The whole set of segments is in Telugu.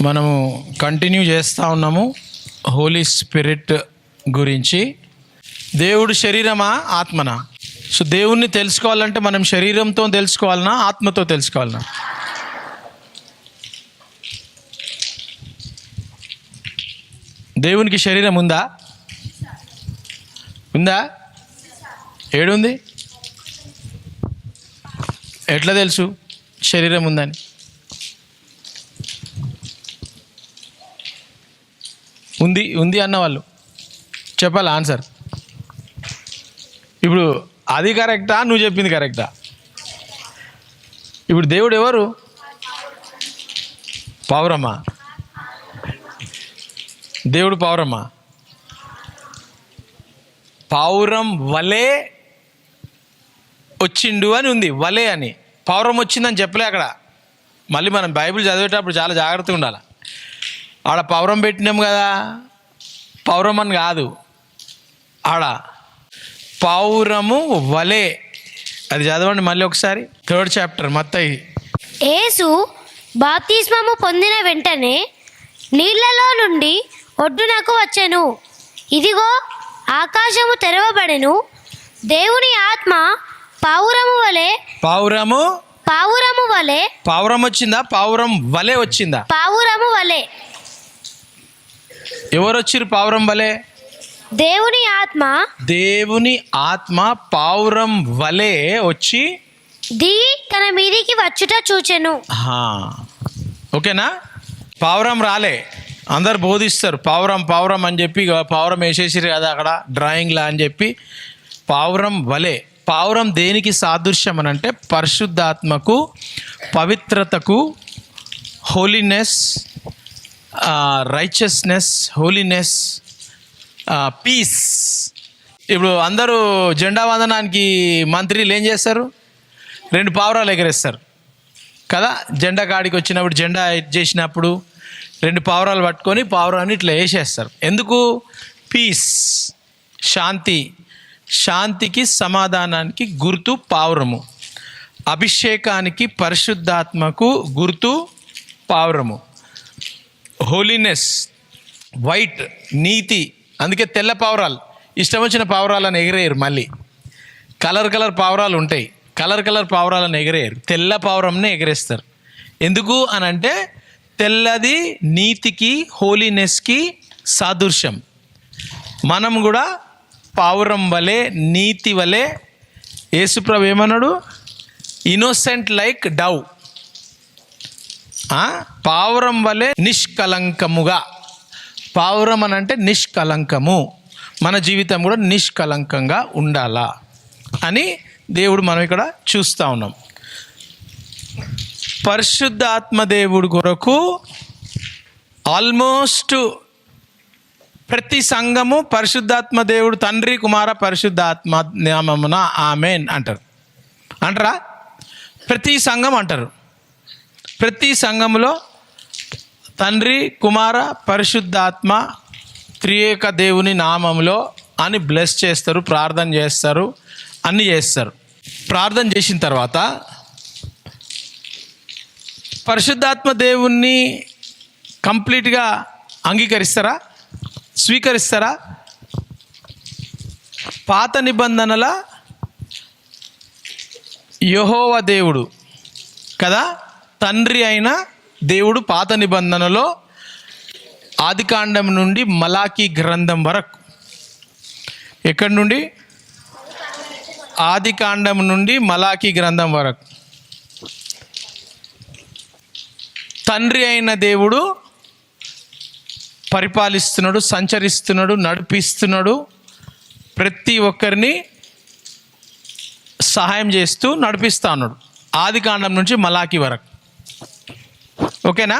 మనము కంటిన్యూ చేస్తూ ఉన్నాము హోలీ స్పిరిట్ గురించి. దేవుడు శరీరమా ఆత్మనా? సో దేవుణ్ణి తెలుసుకోవాలంటే మనం శరీరంతో తెలుసుకోవాలనా ఆత్మతో తెలుసుకోవాలనా? దేవునికి శరీరం ఉందా? ఉందా? ఏడుంది? ఎట్లా తెలుసు శరీరం ఉందని? ఉంది ఉంది అన్నవాళ్ళు చెప్పాలి ఆన్సర్. ఇప్పుడు అది కరెక్టా నువ్వు చెప్పింది కరెక్టా? ఇప్పుడు దేవుడు ఎవరు? పావురమా? దేవుడు పావురమా? పావురం వలే వచ్చిండు అని ఉంది, వలే అని. పావురం వచ్చిందని చెప్పలే అక్కడ. మళ్ళీ మనం బైబిల్ చదివేటప్పుడు చాలా జాగ్రత్తగా ఉండాలి. ఆడ పావురం పెట్టినాం కదా, పావురం అని కాదు, ఆడ పావురము వలే. అది చదవండి మళ్ళీ ఒకసారి, 3rd చాప్టర్ మత్తయి. యేసు బాప్తిస్మము పొందిన వెంటనే నీళ్లలో నుండి ఒడ్డునకు వచ్చెను. ఇదిగో ఆకాశము తెరవబడెను. దేవుని ఆత్మ పావురము వలె పావురం వచ్చిందా? పావురం వలె వచ్చిందా? పావురము వలె. ఎవరు వచ్చిర్రు పావురం వలె? దేవుని ఆత్మ పావురం వలె వచ్చి దిగి తన మీదికి వచ్చుట చూచెను. ఓకేనా? పావురం రాలే. అందరు బోధిస్తారు పావురం పావురం అని చెప్పి, పావురం వేసేసిరు కదా అక్కడ డ్రాయింగ్లా అని చెప్పి. పావురం వలె. పావురం దేనికి సాదృశ్యం అని అంటే పరిశుద్ధాత్మకు, పవిత్రతకు, హోలీనెస్, రైచియస్నెస్, హోలీనెస్, పీస్. ఇప్పుడు అందరూ జెండా వందనానికి మంత్రులు ఏం చేస్తారు? 2 పావురాలు ఎగరేస్తారు కదా. జెండా కాడికి వచ్చినప్పుడు, జెండా చేసినప్పుడు 2 పావురాలు పట్టుకొని పావురాన్ని ఇట్లా వేసేస్తారు. ఎందుకు? పీస్, శాంతి. శాంతికి, సమాధానానికి గుర్తు పావురము. అభిషేకానికి, పరిశుద్ధాత్మకు గుర్తు పావురము. హోలీనెస్, వైట్, నీతి. అందుకే తెల్ల పావురాలు, ఇష్టం వచ్చిన పావురాలను ఎగిరేయరు. మళ్ళీ కలర్ పావురాలు ఉంటాయి, కలర్ పావురాలను ఎగిరేయరు. తెల్ల పావురంనే ఎగిరేస్తారు. ఎందుకు అని అంటే తెల్లది నీతికి, హోలీనెస్కి సాదృశ్యం. మనం కూడా పావురం వలె, నీతి వలె. యేసుప్రభు ఏమన్నాడు? Innocent like Dove. పావురం వలె నిష్కలంకముగా. పావురం అని అంటే నిష్కలంకము. మన జీవితం కూడా నిష్కలంకంగా ఉండాలా అని దేవుడు మనం ఇక్కడ చూస్తూ ఉన్నాం. పరిశుద్ధాత్మ దేవుడి కొరకు ఆల్మోస్ట్ ప్రతి సంఘము పరిశుద్ధాత్మ దేవుడు తండ్రి, కుమార, పరిశుద్ధాత్మ నామమున ఆమేన్ అంటారా? ప్రతి సంఘం అంటారు. ప్రతి సంఘములో తండ్రి, కుమార, పరిశుద్ధాత్మ త్రియేక దేవుని నామములో అని బ్లెస్ చేస్తారు, ప్రార్థన చేస్తారు, అన్నీ చేస్తారు. ప్రార్థన చేసిన తర్వాత పరిశుద్ధాత్మ దేవుణ్ణి కంప్లీట్గా అంగీకరిస్తారా? స్వీకరిస్తారా? పాత నిబంధనల యెహోవా దేవుడు కదా, తండ్రి అయిన దేవుడు పాత నిబంధనలో ఆదికాండం నుండి మలాకీ గ్రంథం వరకు, ఎక్కడి నుండి? ఆదికాండం నుండి మలాకీ గ్రంథం వరకు తండ్రి అయిన దేవుడు పరిపాలిస్తున్నాడు, సంచరిస్తున్నాడు, నడిపిస్తున్నాడు. ప్రతి ఒక్కరిని సహాయం చేస్తూ నడిపిస్తూ ఉన్నాడు ఆదికాండం నుంచి మలాకీ వరకు. ఓకేనా?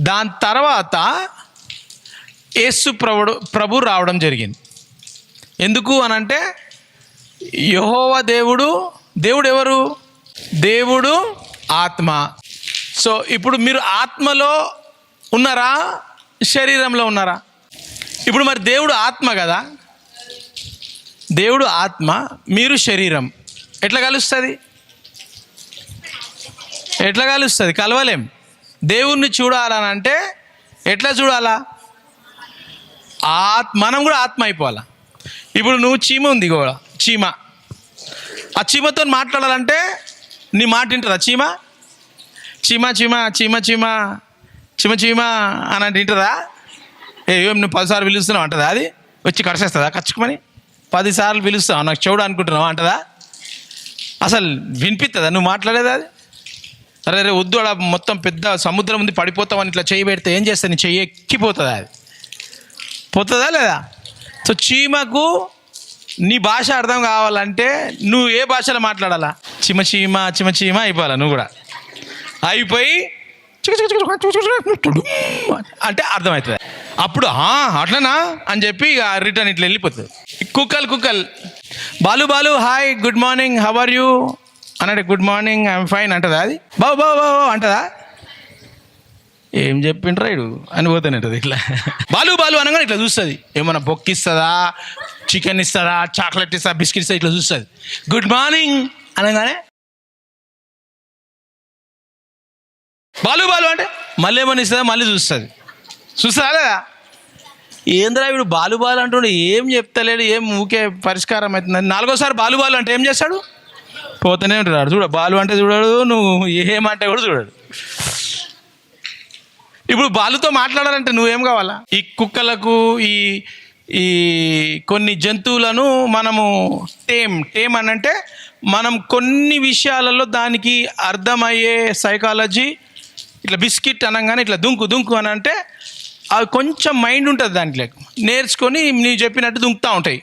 దాని తర్వాత యేసు ప్రభు రావడం జరిగింది. ఎందుకు అనంటే యెహోవా దేవుడు ఎవరు? దేవుడు ఆత్మ. సో ఇప్పుడు మీరు ఆత్మలో ఉన్నారా, శరీరంలో ఉన్నారా? ఇప్పుడు మరి దేవుడు ఆత్మ కదా, దేవుడు ఆత్మ, మీరు శరీరం. ఎట్లా కలుస్తుంది? కలవలేం. దేవుణ్ణి చూడాలని అంటే ఎట్లా చూడాలా? మనం కూడా ఆత్మ అయిపోవాలా. ఇప్పుడు నువ్వు చీమ ఉంది కూడా, చీమ, ఆ చీమతో మాట్లాడాలంటే నీ మాట వింటుందా చీమ? చీమ చీమ చీమ చీమ చీమ చీమ అని అంటే వింటుందా? ఏం నువ్వు 10 సార్లు పిలుస్తున్నావు అంటదా? అది వచ్చి కడిసేస్తుందా కచ్చుకుమని? 10 సార్లు పిలుస్తావు నాకు చెవుడు అనుకుంటున్నావు అంటదా? అసలు వినిపిస్తుందా నువ్వు మాట్లాడేది? అది అరే రే వద్దు, అలా మొత్తం పెద్ద సముద్రం ఉంది పడిపోతామని ఇట్లా చెయ్యి పెడితే ఏం చేస్తా? నీ చెయ్యి ఎక్కిపోతుందా? అది పోతుందా లేదా? సో చీమకు నీ భాష అర్థం కావాలంటే నువ్వు ఏ భాషలో మాట్లాడాలా? చిమ చీమ చిమ చీమ అయిపోవాలా నువ్వు కూడా. అయిపోయి అంటే అర్థమవుతుంది. అప్పుడు అట్లనా అని చెప్పి ఇక రిటర్న్ ఇట్లా వెళ్ళిపోతుంది. కుక్కలు బాలు బాలు hi good morning how are you అన్నాడు. గుడ్ మార్నింగ్ ఐఎమ్ ఫైన్ అంటదా? అది బావు బావు బావు అంటదా? ఏం చెప్పిండ్రా ఇడు అని పోతానంటది. ఇట్లా బాలు బాలు అనగానే ఇట్లా చూస్తుంది. ఏమన్నా బొక్క ఇస్తుందా, చికెన్ ఇస్తుందా, చాక్లెట్ ఇస్తా, బిస్కెట్ ఇస్తా, ఇట్లా చూస్తుంది. గుడ్ మార్నింగ్ అనగానే బాలు బాలు అంటే మళ్ళీ ఏమని ఇస్తుందా, మళ్ళీ చూస్తుందా లేదా? ఏంద్రా వీడు బాలు బాలు అంటుండే, ఏం చెప్తలేడు, ఏం ఊకే పరిష్కారం అవుతుందని 4వ సారి బాలు బాలు అంటే ఏం చేస్తాడు? పోతూనే ఉంటాడు. చూడ బాలు అంటే చూడడు, నువ్వు ఏమంటే కూడా చూడడు. ఇప్పుడు బాలుతో మాట్లాడాలంటే నువ్వేం కావాలా? ఈ కుక్కలకు ఈ కొన్ని జంతువులను మనము టేమ్ అని అంటే మనం కొన్ని విషయాలలో దానికి అర్థమయ్యే సైకాలజీ, ఇట్లా బిస్కెట్ అనగానే ఇట్లా దుంకు అని అంటే అవి కొంచెం మైండ్ ఉంటుంది దాంట్లో, నేర్చుకొని నీవు చెప్పినట్టు దుంకుతూ ఉంటాయి.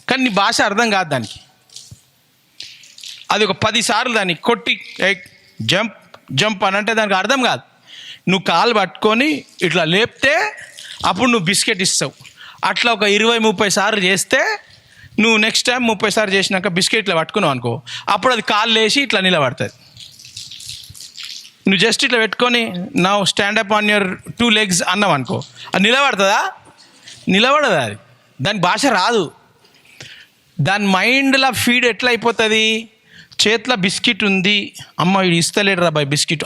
కానీ నీ భాష అర్థం కాదు దానికి. అది ఒక 10 సార్లు దాన్ని కొట్టి జంప్ అని అంటే దానికి అర్థం కాదు. నువ్వు కాలు పట్టుకొని ఇట్లా లేపితే అప్పుడు నువ్వు బిస్కెట్ ఇస్తావు. అట్లా ఒక 20-30 సార్లు చేస్తే నువ్వు నెక్స్ట్ టైం 30 సార్లు చేసినాక బిస్కెట్ ఇట్లా పట్టుకున్నావు అనుకో, అప్పుడు అది కాళ్ళు లేచి ఇట్లా నిలబడుతుంది. నువ్వు జస్ట్ ఇట్లా పెట్టుకొని now stand up on your 2 legs అన్నావు అనుకో, అది నిలబడుతుందా? నిలబడదు. అది దాని భాష రాదు. దాని మైండ్లో ఫీడ్ ఎట్లా అయిపోతుంది? చేతిలో బిస్కెట్ ఉంది, అమ్మ వీడు ఇస్తలేడు రా బాయ్ బిస్కెట్,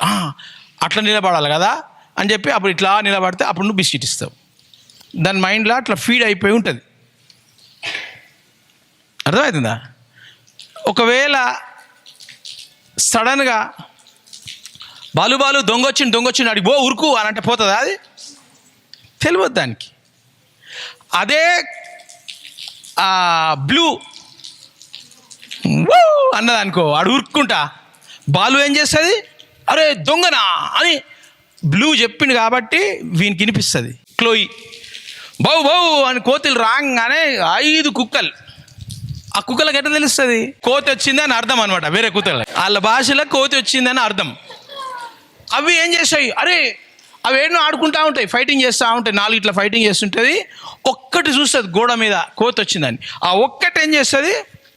అట్లా నిలబడాలి కదా అని చెప్పి అప్పుడు ఇట్లా నిలబడితే అప్పుడు నువ్వు బిస్కెట్ ఇస్తావు. దాని మైండ్లో అట్లా ఫీడ్ అయిపోయి ఉంటుంది. అర్థమవుతుందా? ఒకవేళ సడన్గా బాలు బాలు దొంగొచ్చిండు అడిగి బో ఉరుకు అని అంటే పోతుందా? అది తెలియదు దానికి. అదే బ్లూ అన్నదనుకో, ఆడు ఉరుక్కుంటా, బాలు ఏం చేస్తుంది? అరే దొంగనా అని బ్లూ చెప్పిండు కాబట్టి వీనికి వినిపిస్తుంది. క్లోయి బౌ బౌ అని కోతులు రాగానే 5 కుక్కలు, ఆ కుక్కలకు ఎట్లా తెలుస్తుంది? కోతి వచ్చింది అని అర్థం అనమాట. వేరే కుక్కలు వాళ్ళ భాషలో కోతి వచ్చిందని అర్థం. అవి ఏం చేస్తాయి? అరే అవి ఏమో ఆడుకుంటూ ఉంటాయి, ఫైటింగ్ చేస్తూ ఉంటాయి. 4 ఇట్లా ఫైటింగ్ చేస్తుంటుంది. ఒక్కటి చూస్తుంది గోడ మీద కోతి వచ్చిందని. ఆ ఒక్కటి ఏం చేస్తుంది?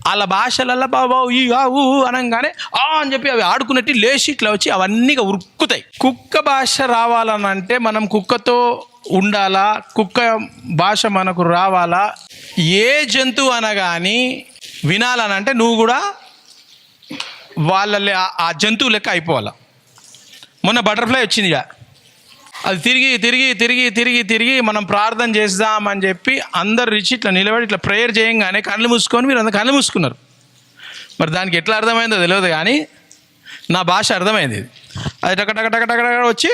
వాళ్ళ భాషలల్లో బాబా ఈ ఊ అనగానే అని చెప్పి అవి ఆడుకున్నట్టు లేచి ఇట్లా వచ్చి అవన్నీ ఉరుక్కుతాయి. కుక్క భాష రావాలనంటే మనం కుక్కతో ఉండాలా, కుక్క భాష మనకు రావాలా. ఏ జంతువు అనగాని వినాలనంటే నువ్వు కూడా వాళ్ళ ఆ జంతువు లెక్క అయిపోవాలా. మొన్న బటర్ఫ్లై వచ్చింది ఇక, అది తిరిగి తిరిగి తిరిగి తిరిగి తిరిగి మనం ప్రార్థన చేద్దామని చెప్పి అందరు రిచి ఇట్లా నిలబడి ఇట్లా ప్రేయర్ చేయంగానే కళ్ళు మూసుకొని మీరు అందరు కళ్ళు మూసుకున్నారు. మరి దానికి ఎట్లా అర్థమైందో తెలియదు కానీ నా భాష అర్థమైంది. అది టక వచ్చి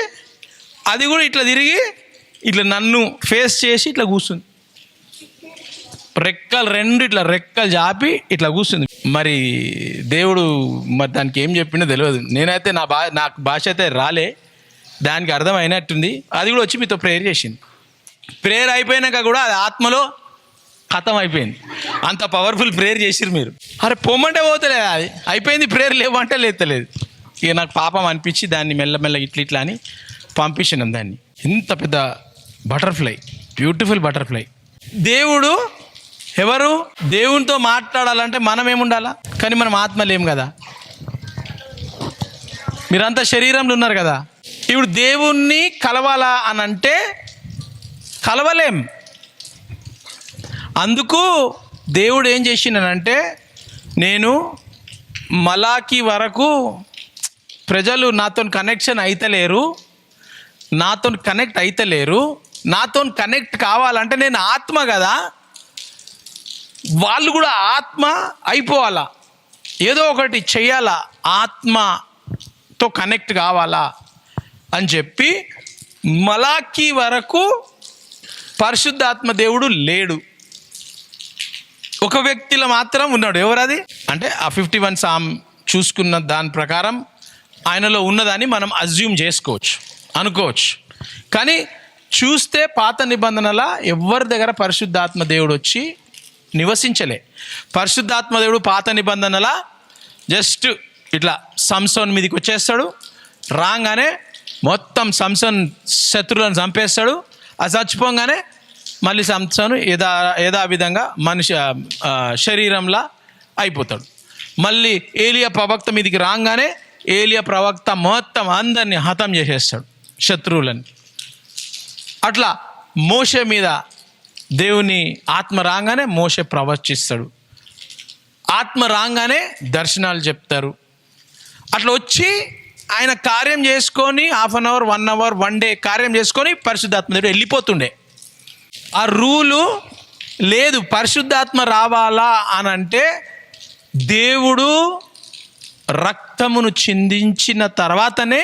అది కూడా ఇట్లా తిరిగి ఇట్లా నన్ను ఫేస్ చేసి ఇట్లా కూర్చుంది. రెక్కలు జాపి ఇట్లా కూర్చుంది. మరి దేవుడు మరి దానికి ఏం చెప్పిండో తెలియదు. నేనైతే నాకు భాష అయితే రాలే, దానికి అర్థం అయినట్టుంది. అది కూడా వచ్చి మీతో ప్రేయర్ చేసింది. ప్రేయర్ అయిపోయినాక కూడా అది ఆత్మలో ఖతం అయిపోయింది. అంత పవర్ఫుల్ ప్రేయర్ చేసిరు మీరు. అరే పొమ్మంటే పోతలేదు, అది అయిపోయింది. ప్రేయర్ లేవంటే లేతలేదు. ఇక నాకు పాపం అనిపించి దాన్ని మెల్లమెల్ల ఇట్లా అని పంపించినాం దాన్ని. ఇంత పెద్ద బటర్ఫ్లై, బ్యూటిఫుల్ బటర్ఫ్లై. దేవుడు ఎవరు? దేవునితో మాట్లాడాలంటే మనం ఏముండాలా? కానీ మనం ఆత్మలేం కదా, మీరంతా శరీరంలో ఉన్నారు కదా. ఇప్పుడు దేవుణ్ణి కలవాలా అని అంటే కలవలేం. అందుకు దేవుడు ఏం చేసిండనంటే, నేను మలాకి వరకు ప్రజలు నాతో కనెక్షన్ అయితలేరు, నాతో కనెక్ట్ అయితలేరు, నాతో కనెక్ట్ కావాలంటే నేను ఆత్మ కదా, వాళ్ళు కూడా ఆత్మ అయిపోవాలా, ఏదో ఒకటి చెయ్యాలా, ఆత్మతో కనెక్ట్ కావాలా అని చెప్పి మలాకీ వరకు పరిశుద్ధాత్మ దేవుడు లేడు. ఒక వ్యక్తిలో మాత్రం ఉన్నాడు. ఎవరది అంటే ఆ 51 సామ్ చూసుకున్న దాని ప్రకారం ఆయనలో ఉన్నదని మనం అజ్యూమ్ చేసుకోవచ్చు, అనుకోవచ్చు. కానీ చూస్తే పాత నిబంధనల ఎవరి దగ్గర పరిశుద్ధాత్మ దేవుడు వచ్చి నివసించలే. పరిశుద్ధాత్మ దేవుడు పాత నిబంధనల జస్ట్ ఇట్లా సంసోన్ మీదకి వచ్చేస్తాడు, రాగానే మొత్తం సంసోన్ శత్రువులను చంపేస్తాడు. అది చచ్చిపోగానే మళ్ళీ సంసోను యథావిధంగా మనిషి శరీరంలా అయిపోతాడు. మళ్ళీ ఏలియా ప్రవక్త మీదకి రాగానే ఏలియా ప్రవక్త మొత్తం అందరినీ హతం చేసేస్తాడు, శత్రువులని. అట్లా మోషే మీద దేవుని ఆత్మ రాగానే మోషే ప్రవచిస్తాడు, ఆత్మ రాగానే దర్శనాలు చెప్తారు. అట్లా వచ్చి ఆయన కార్యం చేసుకొని 1/2 అవర్ 1 అవర్ 1 డే కార్యం చేసుకొని పరిశుద్ధాత్మ దేవుడు వెళ్ళిపోతుండే. ఆ రూలు లేదు. పరిశుద్ధాత్మ రావాలా అని అంటే దేవుడు రక్తమును చిందించిన తర్వాతనే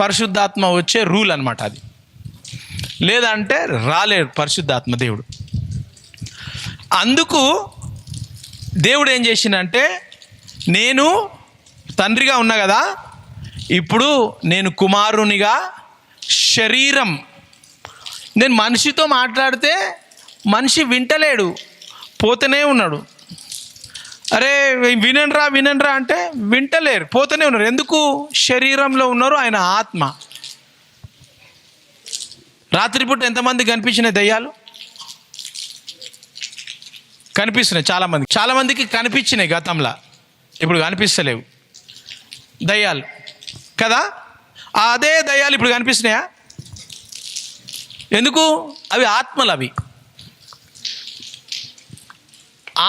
పరిశుద్ధాత్మ వచ్చే రూల్ అన్నమాట అది. లేదంటే రాలేడు పరిశుద్ధాత్మ దేవుడు. అందుకు దేవుడు ఏం చేసిందంటే, నేను తండ్రిగా ఉన్నా కదా, ఇప్పుడు నేను కుమారునిగా శరీరం, నేను మనిషితో మాట్లాడితే మనిషి వింటలేడు, పోతూనే ఉన్నాడు. అరే వినండ్రా అంటే వింటలేరు, పోతూనే ఉన్నారు. ఎందుకు? శరీరంలో ఉన్నారు, ఆయన ఆత్మ. రాత్రిపూట ఎంతమంది కనిపించినాయి దయ్యాలు? కనిపిస్తున్నాయి చాలామందికి కనిపించినాయి గతంలో, ఇప్పుడు కనిపిస్తలేవు దయ్యాలు కదా. అదే దయ్యాలు ఇప్పుడు కనిపిస్తున్నాయా? ఎందుకు? అవి ఆత్మలు, అవి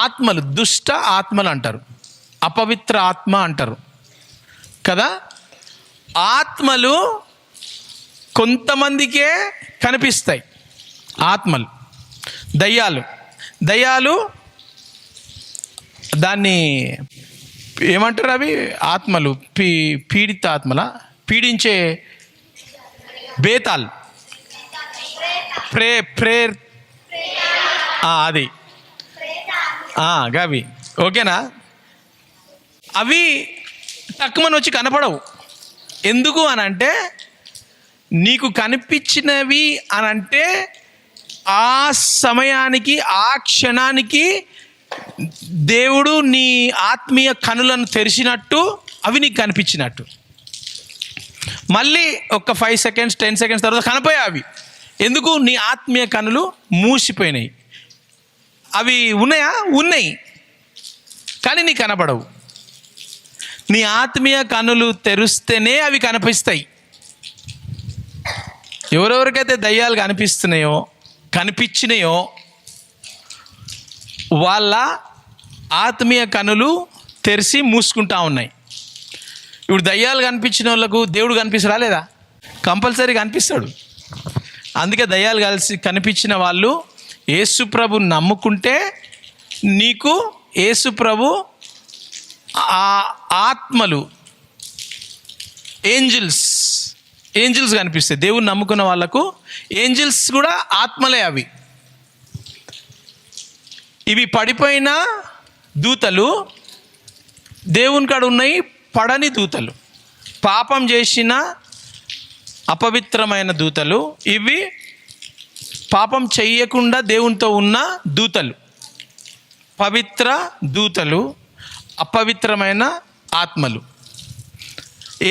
ఆత్మలు, దుష్ట ఆత్మలు అంటారు, అపవిత్ర ఆత్మ అంటారు కదా. ఆత్మలు కొంతమందికే కనిపిస్తాయి, ఆత్మలు. దయ్యాలు దాన్ని ఏమంటారు? అవి ఆత్మలు పీడిత ఆత్మల, పీడించే బేతాల్, ప్రేర్ అది గవి, ఓకేనా? అవి తక్కువని వచ్చి కనపడవు. ఎందుకు అని అంటే, నీకు కనిపించినవి అని అంటే ఆ సమయానికి, ఆ క్షణానికి దేవుడు నీ ఆత్మీయ కనులను తెరిచినట్టు అవి నీకు కనిపించినట్టు. మళ్ళీ ఒక 5 సెకండ్స్ 10 సెకండ్స్ తర్వాత కనపోయాయి అవి. ఎందుకు? నీ ఆత్మీయ కనులు మూసిపోయినాయి. అవి ఉన్నాయా? ఉన్నాయి, కానీ నీకు కనపడవు. నీ ఆత్మీయ కనులు తెరిస్తేనే అవి కనిపిస్తాయి. ఎవరెవరికైతే దయ్యాలు కనిపించినాయో వాళ్ళ ఆత్మీయ కనులు తెరిచి మూసుకుంటా ఉన్నాయి. ఇప్పుడు దయ్యాలు కనిపించిన వాళ్ళకు దేవుడు కనిపిస్తాడా లేదా? కంపల్సరీ కనిపిస్తాడు. అందుకే దయ్యాలు కనిపించిన వాళ్ళు యేసుప్రభు నమ్ముకుంటే నీకు యేసుప్రభు ఆత్మలు, ఏంజిల్స్ కనిపిస్తాయి. దేవుని నమ్ముకున్న వాళ్ళకు ఏంజిల్స్ కూడా ఆత్మలే. అవి ఇవి పడిపోయిన దూతలు, దేవుని కాడ ఉన్నాయి పడని దూతలు, పాపం చేసిన అపవిత్రమైన దూతలు. ఇవి పాపం చెయ్యకుండా దేవునితో ఉన్న దూతలు, పవిత్ర దూతలు, అపవిత్రమైన ఆత్మలు.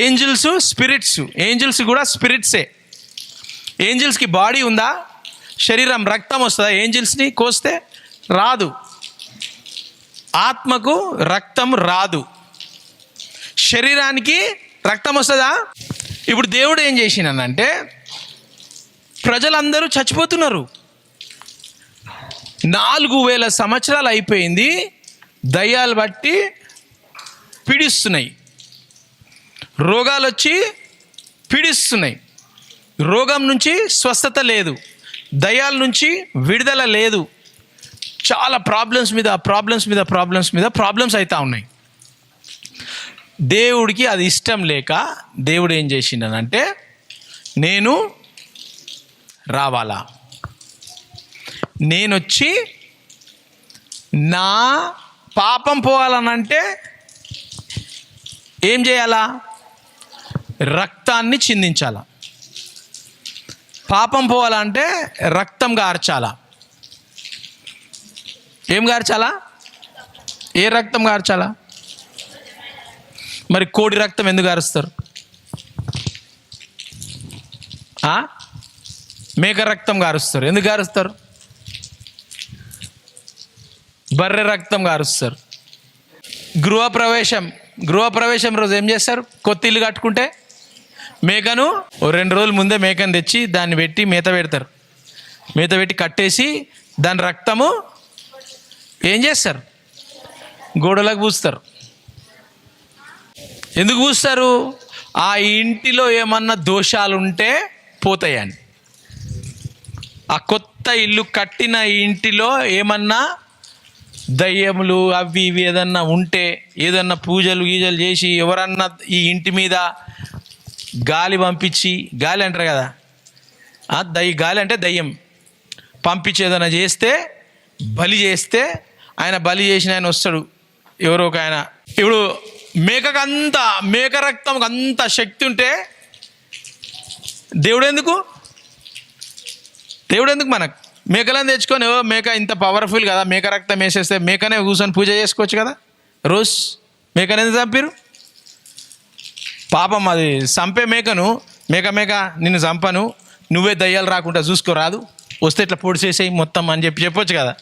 ఏంజిల్స్ కూడా స్పిరిట్సే. ఏంజిల్స్కి బాడీ ఉందా? శరీరం, రక్తం వస్తుందా? ఏంజిల్స్ని కోస్తే రాదు. ఆత్మకు రక్తం రాదు, శరీరానికి రక్తం వస్తుందా? ఇప్పుడు దేవుడు ఏం చేసినానంటే, ప్రజలందరూ చచ్చిపోతున్నారు. 4000 సంవత్సరాలు అయిపోయింది, దయ్యాలు బట్టి పీడిస్తున్నాయి, రోగాలు వచ్చి పీడిస్తున్నాయి, రోగం నుంచి స్వస్థత లేదు, దయ్యాల నుంచి విడుదల లేదు. చాలా ప్రాబ్లమ్స్ మీద ప్రాబ్లమ్స్ అవుతా ఉన్నాయి. దేవుడికి అది ఇష్టం లేక దేవుడు ఏం చేసిండనంటే, నేను రావాలా, నేను వచ్చి నా పాపం పోవాలనంటే ఏం చేయాలా? రక్తాన్ని చిందించాలా. పాపం పోవాలంటే రక్తం గార్చాలా. ఏం గార్చాలా? ఏ రక్తం గార్చాలా? మరి కోడి రక్తం ఎందుకు గారుస్తారు? మేక రక్తం గారుస్తారు. ఎందుకు గారుస్తారు? బర్రె రక్తం గారుస్తారు. గృహప్రవేశం రోజు ఏం చేస్తారు? కొత్త ఇల్లు కట్టుకుంటే మేకను 2 రోజుల ముందే మేకను తెచ్చి దాన్ని పెట్టి మేత పెడతారు. మేత పెట్టి కట్టేసి దాని రక్తము ఏం చేస్తారు? గోడలకు పూస్తారు. ఎందుకు పూస్తారు? ఆ ఇంటిలో ఏమన్నా దోషాలు ఉంటే పోతాయని. ఆ కొత్త ఇల్లు కట్టిన ఇంటిలో ఏమన్నా దయ్యములు అవి ఇవి ఏదన్నా ఉంటే, ఏదన్నా పూజలు గీజలు చేసి ఎవరన్నా ఈ ఇంటి మీద గాలి పంపించి, గాలి అంటారు కదా, గాలి అంటే దయ్యం పంపించి ఏదైనా చేస్తే, బలి చేస్తే, ఆయన బలి చేసిన ఆయన వస్తాడు, ఎవరో ఒక ఆయన. ఇప్పుడు మేక రక్తంకి అంత శక్తి ఉంటే దేవుడు ఎందుకు మనకు? మేకలను తెచ్చుకొని, మేక ఇంత పవర్ఫుల్ కదా, మేక రక్తం వేసేస్తే మేకనే కూర్చొని పూజ చేసుకోవచ్చు కదా. రోజు మేకను ఎందుకు చంపారు? పాపం అది చంపే మేకను, మేక నిన్ను చంపను, నువ్వే దయ్యాలు రాకుండా చూసుకోరాదు, వస్తే ఇట్లా పొడి చేసేయి మొత్తం అని చెప్పొచ్చు కదా.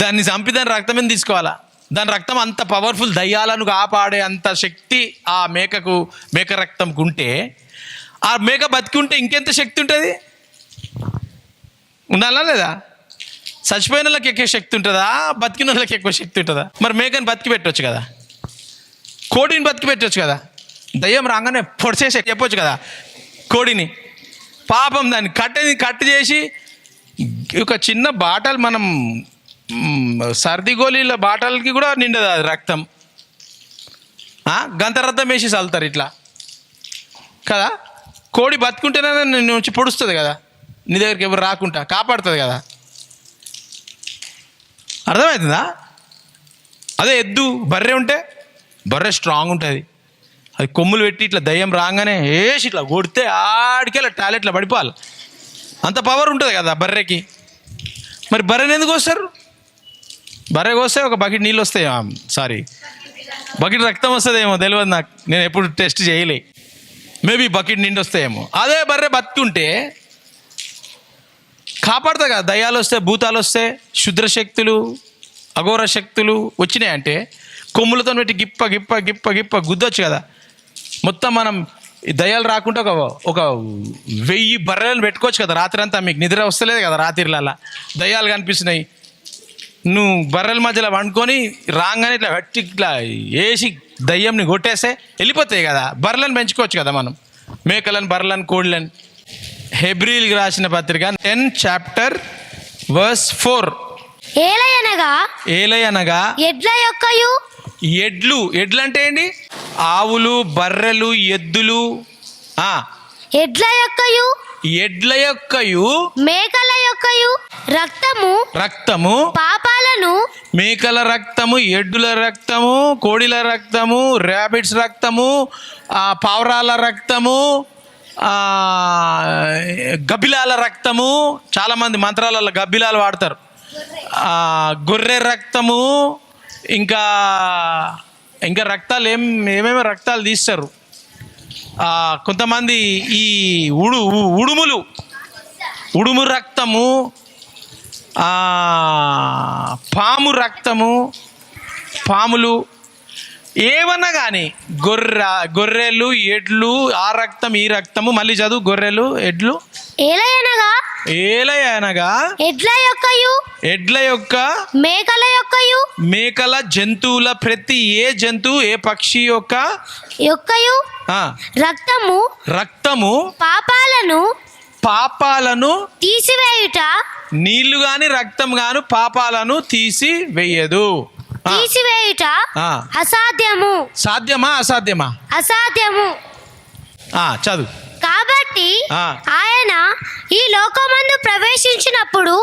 దాన్ని చంపి దాని రక్తం మీద తీసుకోవాలా? దాని రక్తం అంత పవర్ఫుల్, దయ్యాలను కాపాడే అంత శక్తి ఆ మేక రక్తంకు ఉంటే, ఆ మేక బతికి ఉంటే ఇంకెంత శక్తి ఉంటుంది? ఉండాలా లేదా? చచ్చిపోయిన వాళ్ళకి ఎక్కువ శక్తి ఉంటుందా, బతికిన వాళ్ళకి ఎక్కువ శక్తి ఉంటుందా? మరి మేకని బతికి పెట్టవచ్చు కదా, కోడిని బతికి పెట్టవచ్చు కదా. దయ్యం రాగానే పొడిచేసి చెప్పొచ్చు కదా కోడిని. పాపం దాన్ని కట్టు చేసి ఒక చిన్న బాటల్, మనం సర్ది గోళీల బాటల్కి కూడా నిండదు అది రక్తం. గంత రక్తం వేసి చల్లుతారు ఇట్లా కదా. కోడి బతుకుంటేనే నేను వచ్చి పొడుస్తుంది కదా, నీ దగ్గరికి ఎవరు రాకుండా కాపాడుతుంది కదా. అర్థమవుతుందా? అదే ఎద్దు, బర్రె ఉంటే, బర్రె స్ట్రాంగ్ ఉంటుంది. అది కొమ్ములు పెట్టి ఇట్లా దయ్యం రాగానే వేసి ఇట్లా కొడితే ఆడికెళ్ళి టాయిలెట్లో పడిపోవాలి, అంత పవర్ ఉంటుంది కదా బర్రెకి. మరి బర్రెని ఎందుకు వస్తారు? బర్రెకి వస్తే ఒక బకెట్ నీళ్ళు వస్తాయి, బకెట్ రక్తం వస్తుందేమో తెలియదు నాకు, నేను ఎప్పుడు టెస్ట్ చేయలే. మేబీ బకెట్ నిండి వస్తాయేమో. అదే బర్రె బతుకుంటే కాపాడుతుంది కదా. దయ్యాలు వస్తే, భూతాలు వస్తే, క్షుద్ర శక్తులు, అఘోర శక్తులు వచ్చినాయంటే కొమ్ములతో పెట్టి గిప్ప గిప్ప గిప్ప గిప్ప గుద్దొచ్చు కదా. మొత్తం మనం ఈ దయ్యాలు రాకుండా ఒక 1000 బర్రెలను పెట్టుకోవచ్చు కదా. రాత్రి అంతా మీకు నిద్ర వస్తలేదు కదా, రాత్రిలల్లా దయ్యాలు కనిపిస్తున్నాయి, నువ్వు బర్రెల మధ్యలో వండుకొని రాగానే ఇట్లా పెట్టి ఇట్లా వేసి దయ్యంని కొట్టేస్తే వెళ్ళిపోతాయి కదా. బర్రెలను పెంచుకోవచ్చు కదా మనం, మేకలను, బర్రెలను, కోళ్ళని. హెబ్రీయులకు రాసిన పత్రిక 10 చాప్టర్ వర్స్ 4. ఏలయనగా ఎడ్ల యొక్కయు. ఎడ్లు అంటే ఏంటి? ఆవులు, బర్రెలు, ఎద్దులు. ఎడ్ల యొక్కయు మేకల యొక్కయు రక్తము పాపాలను. మేకల రక్తము, ఎడ్డుల రక్తము, కోడిల రక్తము, ర్యాబిట్స్ రక్తము, పావురాల రక్తము, గబ్బిలాల రక్తము. చాలామంది మంత్రాలలో గబ్బిలాలు వాడతారు. గొర్రె రక్తము, ఇంకా రక్తాలు ఏమేమి రక్తాలు తీస్తారు. కొంతమంది ఈ ఉడుము రక్తము, పాము రక్తము, పాములు ఏమన్నా కానీ, గొర్రెలు, ఎడ్లు, ఆ రక్తం ఈ రక్తము. మళ్ళీ చదువు. గొర్రెలు, ఎడ్లు. ఏలయనగా ఎడ్ల యొక్క మేకల జంతువుల ప్రతి ఏ జంతువు, ఏ పక్షి యొక్క రక్తము పాపాలను పాపాలను తీసివేయుట నీళ్లు గాని రక్తం గాను పాపాలను తీసివేయదు. తీసివేయుట అసాధ్యము. సాధ్యమా అసాధ్యమా? అసాధ్యము. చదువు. కాబట్టి ఆయన ఈ లోకమందు ప్రవేశించినప్పుడు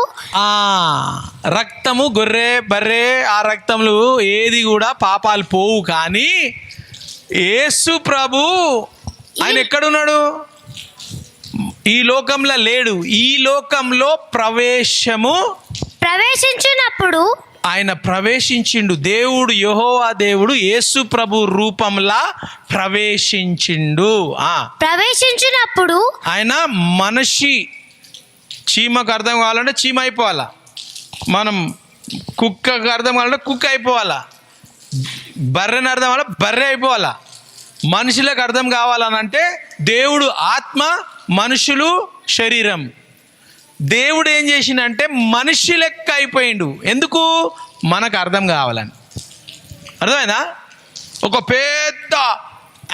రక్తము, గొర్రె బర్రె, ఆ రక్తములు ఏది కూడా పాపాలు పోవు. కానీ యేసు ప్రభు ఆయన ఎక్కడున్నాడు? ఈ లోకంలో లేడు. ఈ లోకంలో ప్రవేశించినప్పుడు ఆయన ప్రవేశించిండు. దేవుడు యెహోవా దేవుడు యేసు ప్రభు రూపంలా ప్రవేశించినప్పుడు ఆయన మనిషి. చీమకు అర్థం కావాలంటే చీమ అయిపోవాలా, మనం కుక్కకు అర్థం కావాలంటే కుక్క అయిపోవాలా, బర్రెని అర్థం కావాలంటే బర్రె అయిపోవాలా. మనుషులకు అర్థం కావాలనంటే దేవుడు ఆత్మ, మనుషులు శరీరం. దేవుడు ఏం చేసిండంటే మనిషి లెక్క అయిపోయిండు. ఎందుకు? మనకు అర్థం కావాలని. అర్థమైందా? ఒక పెద్ద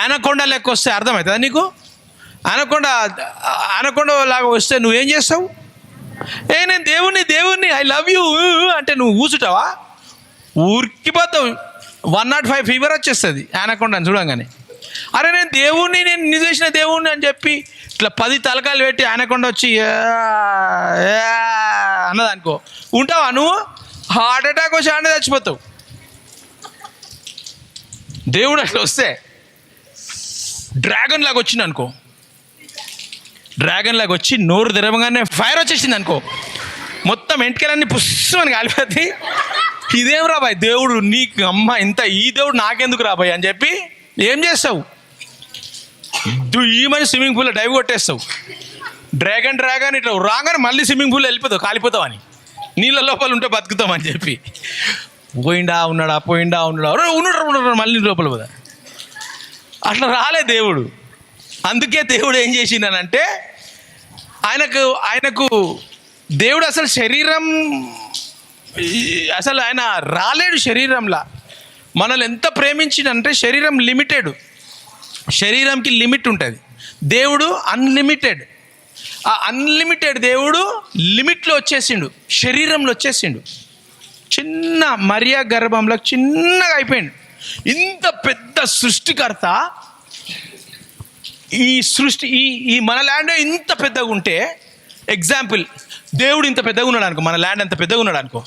అనకొండ లెక్క వస్తే అర్థమవుతుందా నీకు? అనకొండ లాగా వస్తే నువ్వేం చేస్తావు? నేను దేవుణ్ణి ఐ లవ్ యూ అంటే నువ్వు కూర్చుంటావా? ఊరికిపోతావు. 105 ఫీవర్ వచ్చేస్తుంది అనకొండని చూడంగానే. అరే నేను నిజేసిన దేవుణ్ణి అని చెప్పి ఇట్లా 10 తలకాయలు పెట్టి అనకొండ వచ్చి అన్నదనుకో, ఉంటావా నువ్వు? హార్ట్ అటాక్ వచ్చి ఆడే చచ్చిపోతావు. దేవుడు అట్లా వస్తే డ్రాగన్ లాగా వచ్చింది అనుకో, డ్రాగన్ లాగా వచ్చి నోరు తెరవగానే ఫైర్ వచ్చేసింది అనుకో, మొత్తం ఎంటికలన్నీ పుష్పని కాలిపోతే ఇదేం రాబాయ్ దేవుడు నీకు, అమ్మ ఇంత ఈ దేవుడు నాకెందుకు రాబాయ్ అని చెప్పి ఏం చేస్తావు? ఈమని స్విమ్మింగ్ పూల్లో డైవ్ కొట్టేస్తావు. డ్రాగన్ ఇట్లా రాగానే మళ్ళీ స్విమ్మింగ్ పూల్లో వెళ్ళిపోతావు, కాలిపోతావు అని, నీళ్ళ లోపల ఉంటే బతుకుతామని చెప్పి. పోయిండా ఉన్నాడా ఉన్నాడు మళ్ళీ లోపల పోదా. అట్లా రాలే దేవుడు. అందుకే దేవుడు ఏం చేసిండనంటే ఆయనకు దేవుడు అసలు శరీరం, అసలు ఆయన రాలేడు శరీరంలా. మనల్ని ఎంత ప్రేమించిందంటే శరీరం లిమిటెడ్, శరీరంకి లిమిట్ ఉంటుంది. దేవుడు అన్లిమిటెడ్. ఆ అన్లిమిటెడ్ దేవుడు లిమిట్లో వచ్చేసిండు, శరీరంలో వచ్చేసిండు. చిన్న మరియా గర్భంలో చిన్నగా అయిపోయిండు. ఇంత పెద్ద సృష్టికర్త ఈ సృష్టి ఈ మన ల్యాండ్ ఇంత పెద్దగా ఉంటే, ఎగ్జాంపుల్ దేవుడు ఇంత పెద్దగా ఉన్నాడు అనుకో, మన ల్యాండ్ అంత పెద్దగా ఉన్నాడు అనుకో,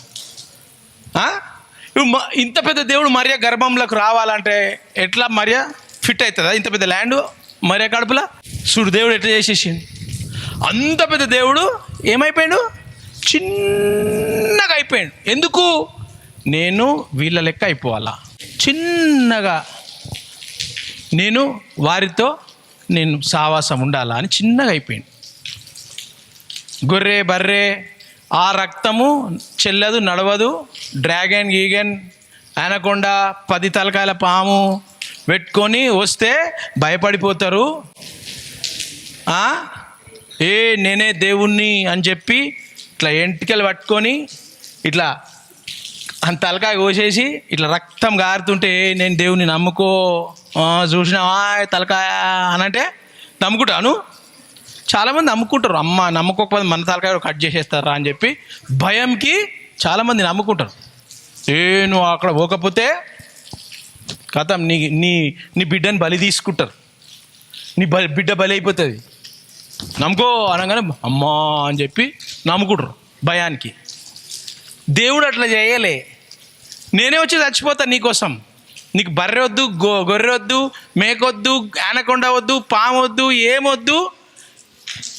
ఇంత పెద్ద దేవుడు మరియా గర్భంలోకి రావాలంటే ఎట్లా మరియా ఫిట్ అవుతుందా? ఇంత పెద్ద ల్యాండ్ మరియా కడుపులా చూడు దేవుడు ఎట్లా చేసేసిండు. అంత పెద్ద దేవుడు ఏమైపోయాడు? చిన్నగా అయిపోయాడు. ఎందుకు? నేను వీళ్ళ లెక్క అయిపోవాలా, చిన్నగా నేను వారితో సావాసం ఉండాలా అని చిన్నగా అయిపోయింది. గొర్రె బర్రె ఆ రక్తము చెల్లదు, నడవదు. డ్రాగన్ గీగన్ అనకొండ 10 తలకాయల పాము పెట్టుకొని వస్తే భయపడిపోతారు. నేనే దేవుణ్ణి అని చెప్పి ఇట్లా ఎంటికలు పట్టుకొని ఇట్లా అంత తలకాయ కోసేసి ఇట్లా రక్తం గారుతుంటే నేను దేవుణ్ణి నమ్ముకో, చూసినావా తలకాయ అనంటే నమ్ముకుంటాను. చాలామంది నమ్ముకుంటారు. అమ్మ నమ్ముకోకపోతే మన తలకాయ కట్ చేసేస్తారా అని చెప్పి భయంకి చాలామంది నమ్ముకుంటారు. నువ్వు అక్కడ పోకపోతే కథం నీ బిడ్డని బలి తీసుకుంటారు, నీ బిడ్డ బలి అయిపోతుంది. నమ్ముకో అనగానే అమ్మా అని చెప్పి నమ్ముకుంటారు భయానికి. దేవుడు అట్లా చేయలే. నేనే వచ్చి చచ్చిపోతాను నీకోసం. నీకు బర్రె వద్దు, గొర్రె వద్దు, మేకొద్దు, ఆనకొండ వద్దు, పాము వద్దు, ఏమొద్దు.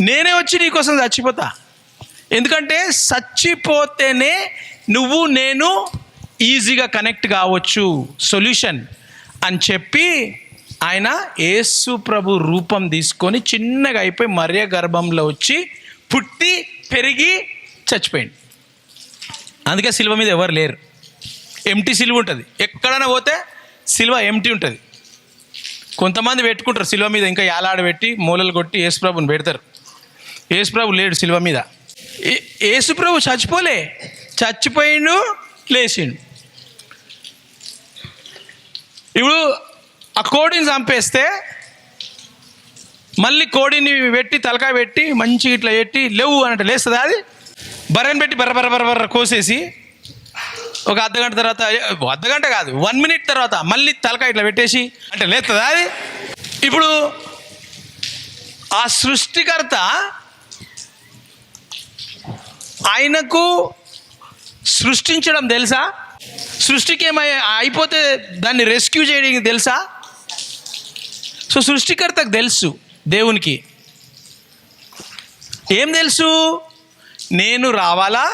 నేనే వచ్చి నీకోసం చచ్చిపోతా. ఎందుకంటే చచ్చిపోతేనే నువ్వు నేను ఈజీగా కనెక్ట్ కావచ్చు, సొల్యూషన్ అని చెప్పి ఆయన యేసు ప్రభు రూపం తీసుకొని చిన్నగా అయిపోయి మరియ గర్భంలో వచ్చి పుట్టి పెరిగి చచ్చిపోయింది. అందుకే సిలువ మీద ఎవరు లేరు, ఎంటీ సిలువ ఉంటుంది. ఎక్కడైనా పోతే సిలువ ఎంటీ ఉంటుంది. కొంతమంది పెట్టుకుంటారు సిలువ మీద, ఇంకా యాలాడ పెట్టి మూలలు కొట్టి యేసుప్రభుని పెడతారు. యేసుప్రభు లేడు సిలువ మీద. యేసుప్రభు చచ్చిపోలే, చచ్చిపోయిండు, లేచిండు. ఇప్పుడు ఆ కోడిని చంపేస్తే మళ్ళీ కోడిని పెట్టి తలకాయ పెట్టి మంచిగా ఇట్లా పెట్టి లేవు అన్నట్టు లేస్తుందా? అది బర్రెని పెట్టి బర్ర కోసేసి ఒక అర్ధగంట తర్వాత, అర్ధగంట కాదు 1 minute తర్వాత మళ్ళీ తలకాయ ఇట్లా పెట్టేసి అంటే లేస్తుందా అది? ఇప్పుడు ఆ సృష్టికర్త ఆయనకు సృష్టించడం తెలుసా? సృష్టికి అయిపోతే దాన్ని రెస్క్యూ చేయడానికి తెలుసా? సో సృష్టికర్తకు తెలుసు, దేవునికి ఏం తెలుసు? నేను రావాలా,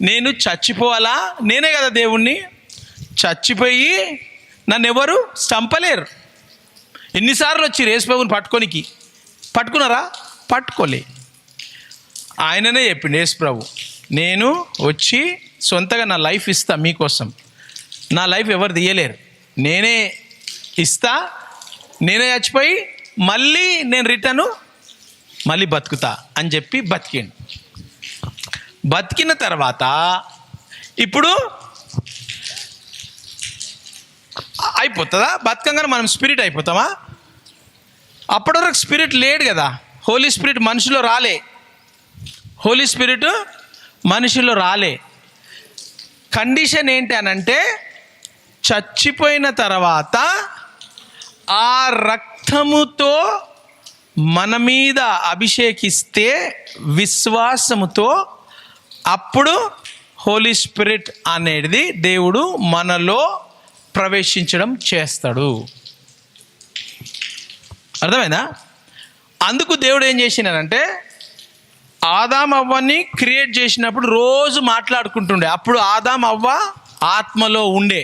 నేను చచ్చిపోవాలా? నేనే కదా దేవుణ్ణి. చచ్చిపోయి నన్ను ఎవరు చంపలేరు. ఎన్నిసార్లు వచ్చి యేసుప్రభుని పట్టుకున్నారా? పట్టుకోలే. ఆయననే చెప్పిండు యేసుప్రభు, నేను వచ్చి సొంతగా నా లైఫ్ ఇస్తా మీకోసం. నా లైఫ్ ఎవరు తీయలేరు, నేనే ఇస్తా, నేనే చచ్చిపోయి మళ్ళీ నేను రిటర్ను మళ్ళీ బతుకుతా అని చెప్పి బతికిండు. బతికిన తర్వాత ఇప్పుడు అయిపోతుందా? బతకంగానే మనం స్పిరిట్ అయిపోతామా? అప్పటి వరకు స్పిరిట్ లేడు కదా. హోలీ స్పిరిట్ మనిషిలో రాలే. హోలీ స్పిరిట్ మనిషిలో రాలే. కండిషన్ ఏంటి అనంటే, చచ్చిపోయిన తర్వాత ఆ రక్తముతో మన మీద అభిషేకిస్తే విశ్వాసముతో, అప్పుడు హోలీ స్పిరిట్ అనేది దేవుడు మనలో ప్రవేశించడం చేస్తాడు. అర్థమైందా? అందుకు దేవుడు ఏం చేసినాడంటే, ఆదాం అవ్వని క్రియేట్ చేసినప్పుడు రోజు మాట్లాడుకుంటుండే. అప్పుడు ఆదాం అవ్వ ఆత్మలో ఉండే,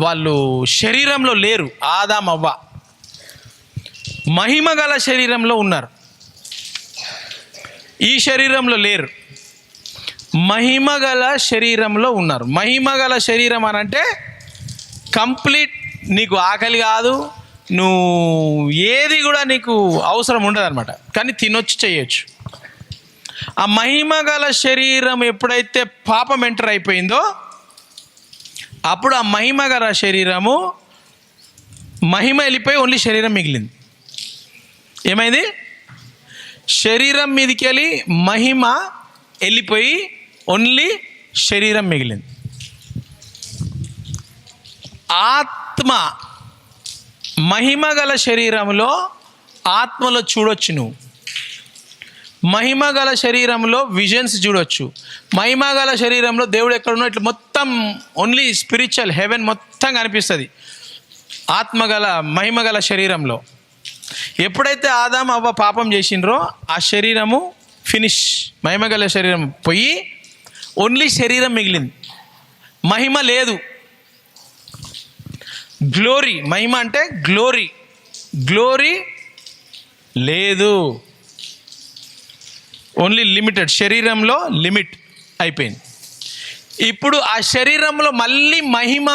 వాళ్ళు శరీరంలో లేరు. ఆదాం అవ్వ మహిమ గల శరీరంలో ఉన్నారు, ఈ శరీరంలో లేరు. మహిమ గల శరీరంలో ఉన్నారు. మహిమ గల శరీరం అని అంటే కంప్లీట్, నీకు ఆకలి కాదు, నువ్వు ఏది కూడా నీకు అవసరం ఉండదు అనమాట, కానీ తినొచ్చు, చేయొచ్చు. ఆ మహిమ గల శరీరం ఎప్పుడైతే పాపం ఎంటర్ అయిపోయిందో, అప్పుడు ఆ మహిమ గల శరీరము మహిమ వెళ్ళిపోయి ఓన్లీ శరీరం మిగిలింది. ఏమైంది? శరీరం మీదకి వెళ్ళి మహిమ వెళ్ళిపోయి ఓన్లీ శరీరం మిగిలింది. ఆత్మ మహిమ గల శరీరంలో, ఆత్మలో చూడొచ్చు నువ్వు. మహిమ గల శరీరంలో విజన్స్ చూడొచ్చు. మహిమ గల శరీరంలో దేవుడు ఎక్కడున్నా ఇట్లా మొత్తం ఓన్లీ స్పిరిచువల్ హెవెన్ మొత్తం కనిపిస్తుంది ఆత్మగల మహిమ గల శరీరంలో. ఎప్పుడైతే ఆదాం అవ్వ పాపం చేసిండ్రో ఆ శరీరము ఫినిష్. మహిమ గల శరీరం పోయి ఓన్లీ శరీరం మిగిలింది, మహిమ లేదు. గ్లోరీ, మహిమ అంటే గ్లోరీ, గ్లోరీ లేదు. ఓన్లీ లిమిటెడ్, శరీరంలో లిమిట్ అయిపోయింది. ఇప్పుడు ఆ శరీరంలో మళ్ళీ మహిమ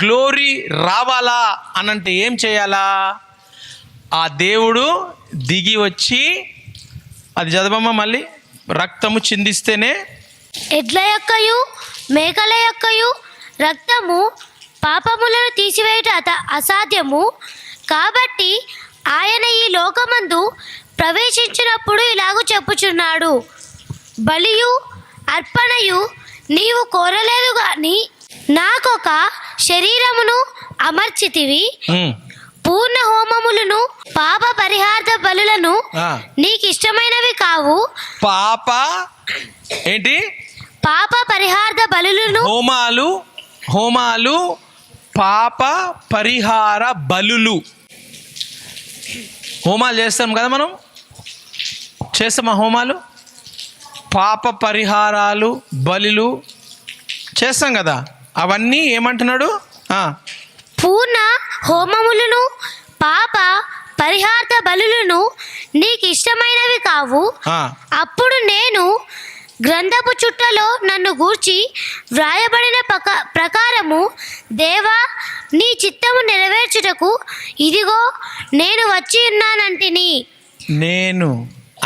గ్లోరీ రావాలా అనంటే ఏం చేయాలా? ఆ దేవుడు దిగి వచ్చి, అది చదవమ్మా మళ్ళీ, రక్తము చిందిస్తేనే. ఎడ్ల యొక్కయు మేకల యొక్కయు రక్తము పాపములను తీసివేయుట అసాధ్యము. కాబట్టి ఆయన ఈ లోకమందు ప్రవేశించినప్పుడు ఇలాగూ చెప్పుచున్నాడు, బలియు అర్పణయు నీవు కోరలేదు గాని నాకొక శరీరమును అమర్చితివి. పూర్ణ హోమములను పాప పరిహార్థ బలులను నీకు ఇష్టమైనవి కావు. పాప ఏంటి? పాప పరిహార్థ బలులను, హోమాలు పాప పరిహార బలులు. హోమాలు చేస్తాం కదా మనం, చేస్తామా హోమాలు? పాప పరిహారాలు బలులు చేస్తాం కదా, అవన్నీ ఏమంటున్నాడు? పూర్ణ హోమములను పాప పరిహార్థ బలులను నీకు ఇష్టమైనవి కావు. అప్పుడు నేను గ్రంథపు చుట్టలో నన్ను గూర్చి వ్రాయబడిన ప్రకారము, దేవా నీ చిత్తము నెరవేర్చుటకు ఇదిగో నేను వచ్చి ఉన్నానంటిని. నేను,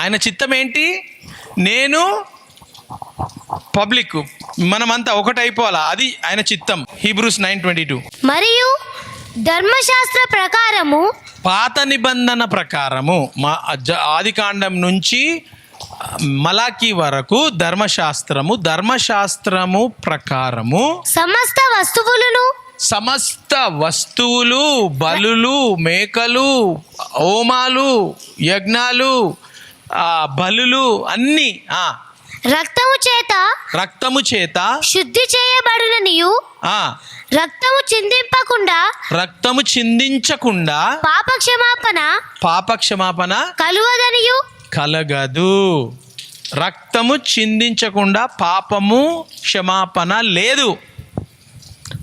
ఆయన చిత్తం ఏంటి? నేను పబ్లిక్, మనమంతా ఒకటైపోవాలా, అది ఆయన చిత్తం. హీబ్రూస్ 9:22. మరియు ధర్మశాస్త్ర ప్రకారము పాత నిబంధన ప్రకారము ఆదికాండం నుంచి మలాకి వరకు ధర్మశాస్త్రము ప్రకారము సమస్త వస్తువులు బలులు, మేకలు, హోమాలు, యజ్ఞాలు, బలులు అన్నీ రక్తము చేత శుద్ధి చేయబడుననియు రక్తము చిందించకుండా పాప క్షమాపణ కలగదు. రక్తము చిందించకుండా పాపము క్షమాపణ లేదు.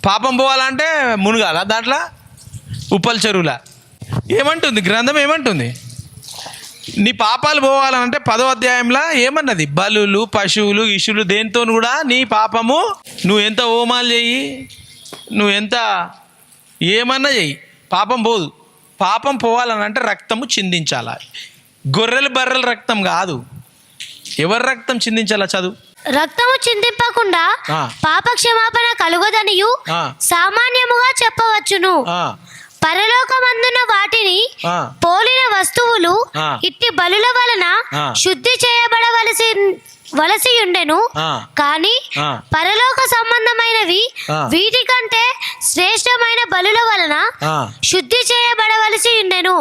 పాపం పోవాలంటే మునుగాల దాంట్లో ఉప్పల చెరువుల ఏమంటుంది గ్రంథం? ఏమంటుంది? నీ పాపాలు పోవాలంటే 10వ అధ్యాయంలో ఏమన్నది? బలులు, పశువులు, ఇషులు దేంతో కూడా నీ పాపము, నువ్వు ఎంత హోమాలు చెయ్యి, నువ్వు ఎంత ఏమన్నా చెయ్యి, పాపం పోదు. పాపం పోవాలనంటే రక్తము చిందించాల. గొర్రెలు బర్రెల రక్తం కాదు. ఎవరి రక్తం చిందించాలా? చదువు. రక్తము చిందింపకుండా పాప క్షమాపణ కలుగదనియు సామాన్యముగా చెప్పవచ్చును. పరలోకమందున వాటిని పోలిన వస్తువులు ఇట్టి బలుల వలన శుద్ధి చేయబడవలసి ఉండెను. కానీ పరలోక సంబంధమైనవి వీటికంటే శ్రేష్టమైన బలుల వలన శుద్ధి చేయబడవలసి ఉండెను.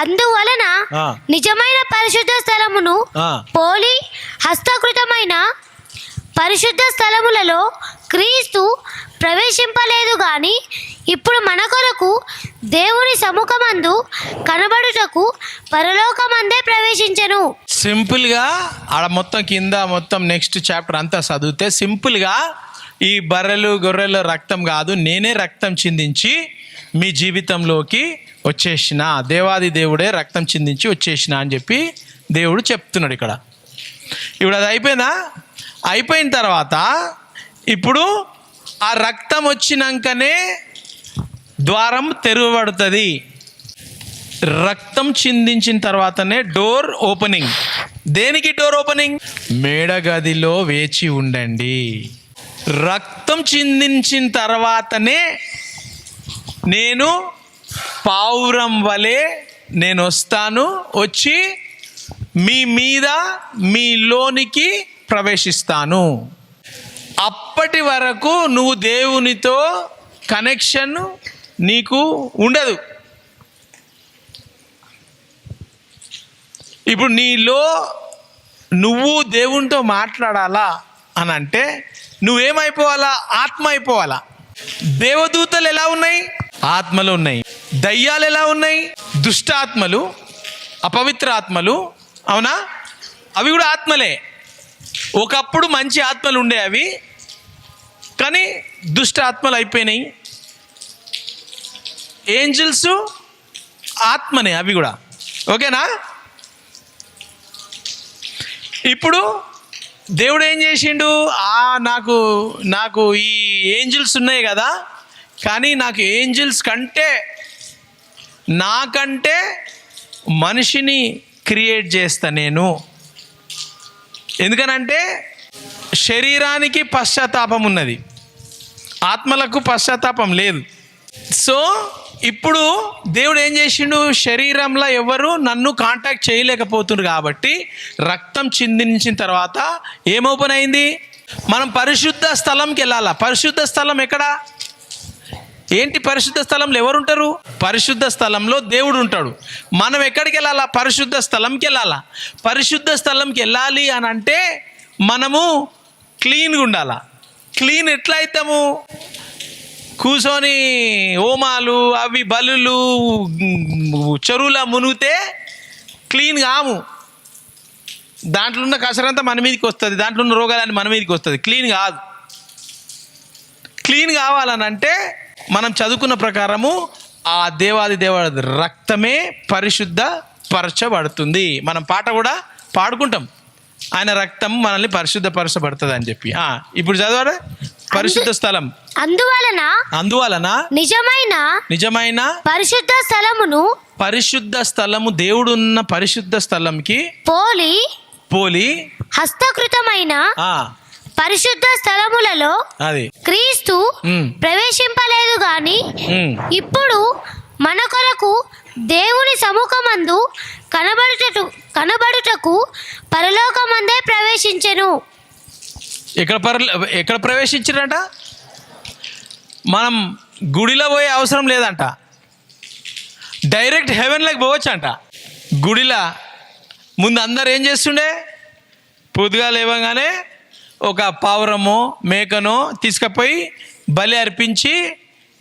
అందువలన నిజమైన పరిశుద్ధ స్థలమును పోలి హస్తకృతమైన పరిశుద్ధ స్థలములలో క్రీస్తు ప్రవేశింపలేదు గాని ఇప్పుడు మన కొరకు దేవుని సముఖమందు కనబడుటకు పరలోకమందే ప్రవేశించెను. సింపుల్గా ఆడ మొత్తం కింద మొత్తం నెక్స్ట్ చాప్టర్ అంతా చదివితే సింపుల్గా ఈ బర్రెలు గొర్రెల రక్తం కాదు, నేనే రక్తం చిందించి మీ జీవితంలోకి వచ్చేసిన, దేవాది దేవుడే రక్తం చిందించి వచ్చేసిన అని చెప్పి దేవుడు చెప్తున్నాడు ఇక్కడ. ఇప్పుడు అది అయిపోయిందా? అయిపోయిన తర్వాత ఇప్పుడు ఆ రక్తం వచ్చినాకనే ద్వారం తెరవబడుతుంది. రక్తం చిందించిన తర్వాతనే డోర్ ఓపెనింగ్. దేనికి డోర్ ఓపెనింగ్? మేడగదిలో వేచి ఉండండి. రక్తం చిందించిన తర్వాతనే నేను పావురం వలె నేను వస్తాను, వచ్చి మీ మీద మీలోనికి ప్రవేశిస్తాను. అప్పటి వరకు నువ్వు దేవునితో కనెక్షన్ నీకు ఉండదు. ఇప్పుడు నీలో నువ్వు దేవునితో మాట్లాడాలా అని అంటే నువ్వేమైపోవాలా? ఆత్మ అయిపోవాలా. దేవదూతలు ఎలా ఉన్నాయి? ఆత్మలు ఉన్నాయి. దయ్యాలు ఎలా ఉన్నాయి? దుష్ట ఆత్మలు, అపవిత్ర ఆత్మలు. అవునా? అవి కూడా ఆత్మలే. ఒకప్పుడు మంచి ఆత్మలు ఉండే అవి, కానీ దుష్ట ఆత్మలు అయిపోయినాయి. ఏంజిల్స్ ఆత్మనే అవి కూడా. ఓకేనా? ఇప్పుడు దేవుడు ఏం చేసిండు? నాకు ఈ ఏంజిల్స్ ఉన్నాయి కదా, కానీ నాకు ఏంజిల్స్ కంటే నాకంటే మనిషిని క్రియేట్ చేస్తా నేను. ఎందుకనంటే శరీరానికి పశ్చాత్తాపం ఉన్నది, ఆత్మలకు పశ్చాత్తాపం లేదు. సో ఇప్పుడు దేవుడు ఏం చేసిండు? శరీరంలో ఎవరు నన్ను కాంటాక్ట్ చేయలేకపోతున్నారు కాబట్టి రక్తం చిందించిన తర్వాత ఏం ఓపెన్ అయింది? మనం పరిశుద్ధ స్థలంకి వెళ్ళాలా. పరిశుద్ధ స్థలం ఎక్కడ? ఏంటి పరిశుద్ధ స్థలంలో ఎవరు ఉంటారు? పరిశుద్ధ స్థలంలో దేవుడు ఉంటాడు. మనం ఎక్కడికి వెళ్ళాలా? పరిశుద్ధ స్థలంకి వెళ్ళాలా. పరిశుద్ధ స్థలంకి వెళ్ళాలి అని అంటే మనము క్లీన్గా ఉండాలా. క్లీన్ ఎట్లా అవుతాము? కూర్చొని హోమాలు అవి బలులు చెరువులా మునిగితే క్లీన్ కాము. దాంట్లో ఉన్న కసరంతా మన మీదకి వస్తుంది, దాంట్లో ఉన్న రోగాలన్నీ మన మీదకి వస్తుంది. క్లీన్ కాదు. క్లీన్ కావాలనంటే మనం చదువుకున్న ప్రకారము ఆ దేవాది దేవుడి రక్తమే పరిశుద్ధ పరచబడుతుంది. మనం పాట కూడా పాడుకుంటాం, ఆయన రక్తం మనల్ని పరిశుద్ధపరచబడుతుంది అని చెప్పి. ఇప్పుడు చదవరా? పరిశుద్ధ స్థలం. అందువలన నిజమైన పరిశుద్ధ స్థలము దేవుడున్న పరిశుద్ధ స్థలంకి పోలి హస్తకృతమైన పరిశుద్ధ స్థలములలో క్రీస్తు ప్రవేశింపలేదు గాని ఇప్పుడు మన కొరకు దేవుని సముఖమందు కనబడుటకు పరలోకమందే ప్రవేశించెను. ఎక్కడ ప్రవేశించారంట? మనం గుడిలో పోయే అవసరం లేదంట, డైరెక్ట్ హెవెన్లోకి పోవచ్చు అంట. గుడిలో ముందు అందరు ఏం చేస్తుండే, పొద్దుగా లేవగానే ఒక పావురమో మేకనో తీసుకుపోయి బలి అర్పించి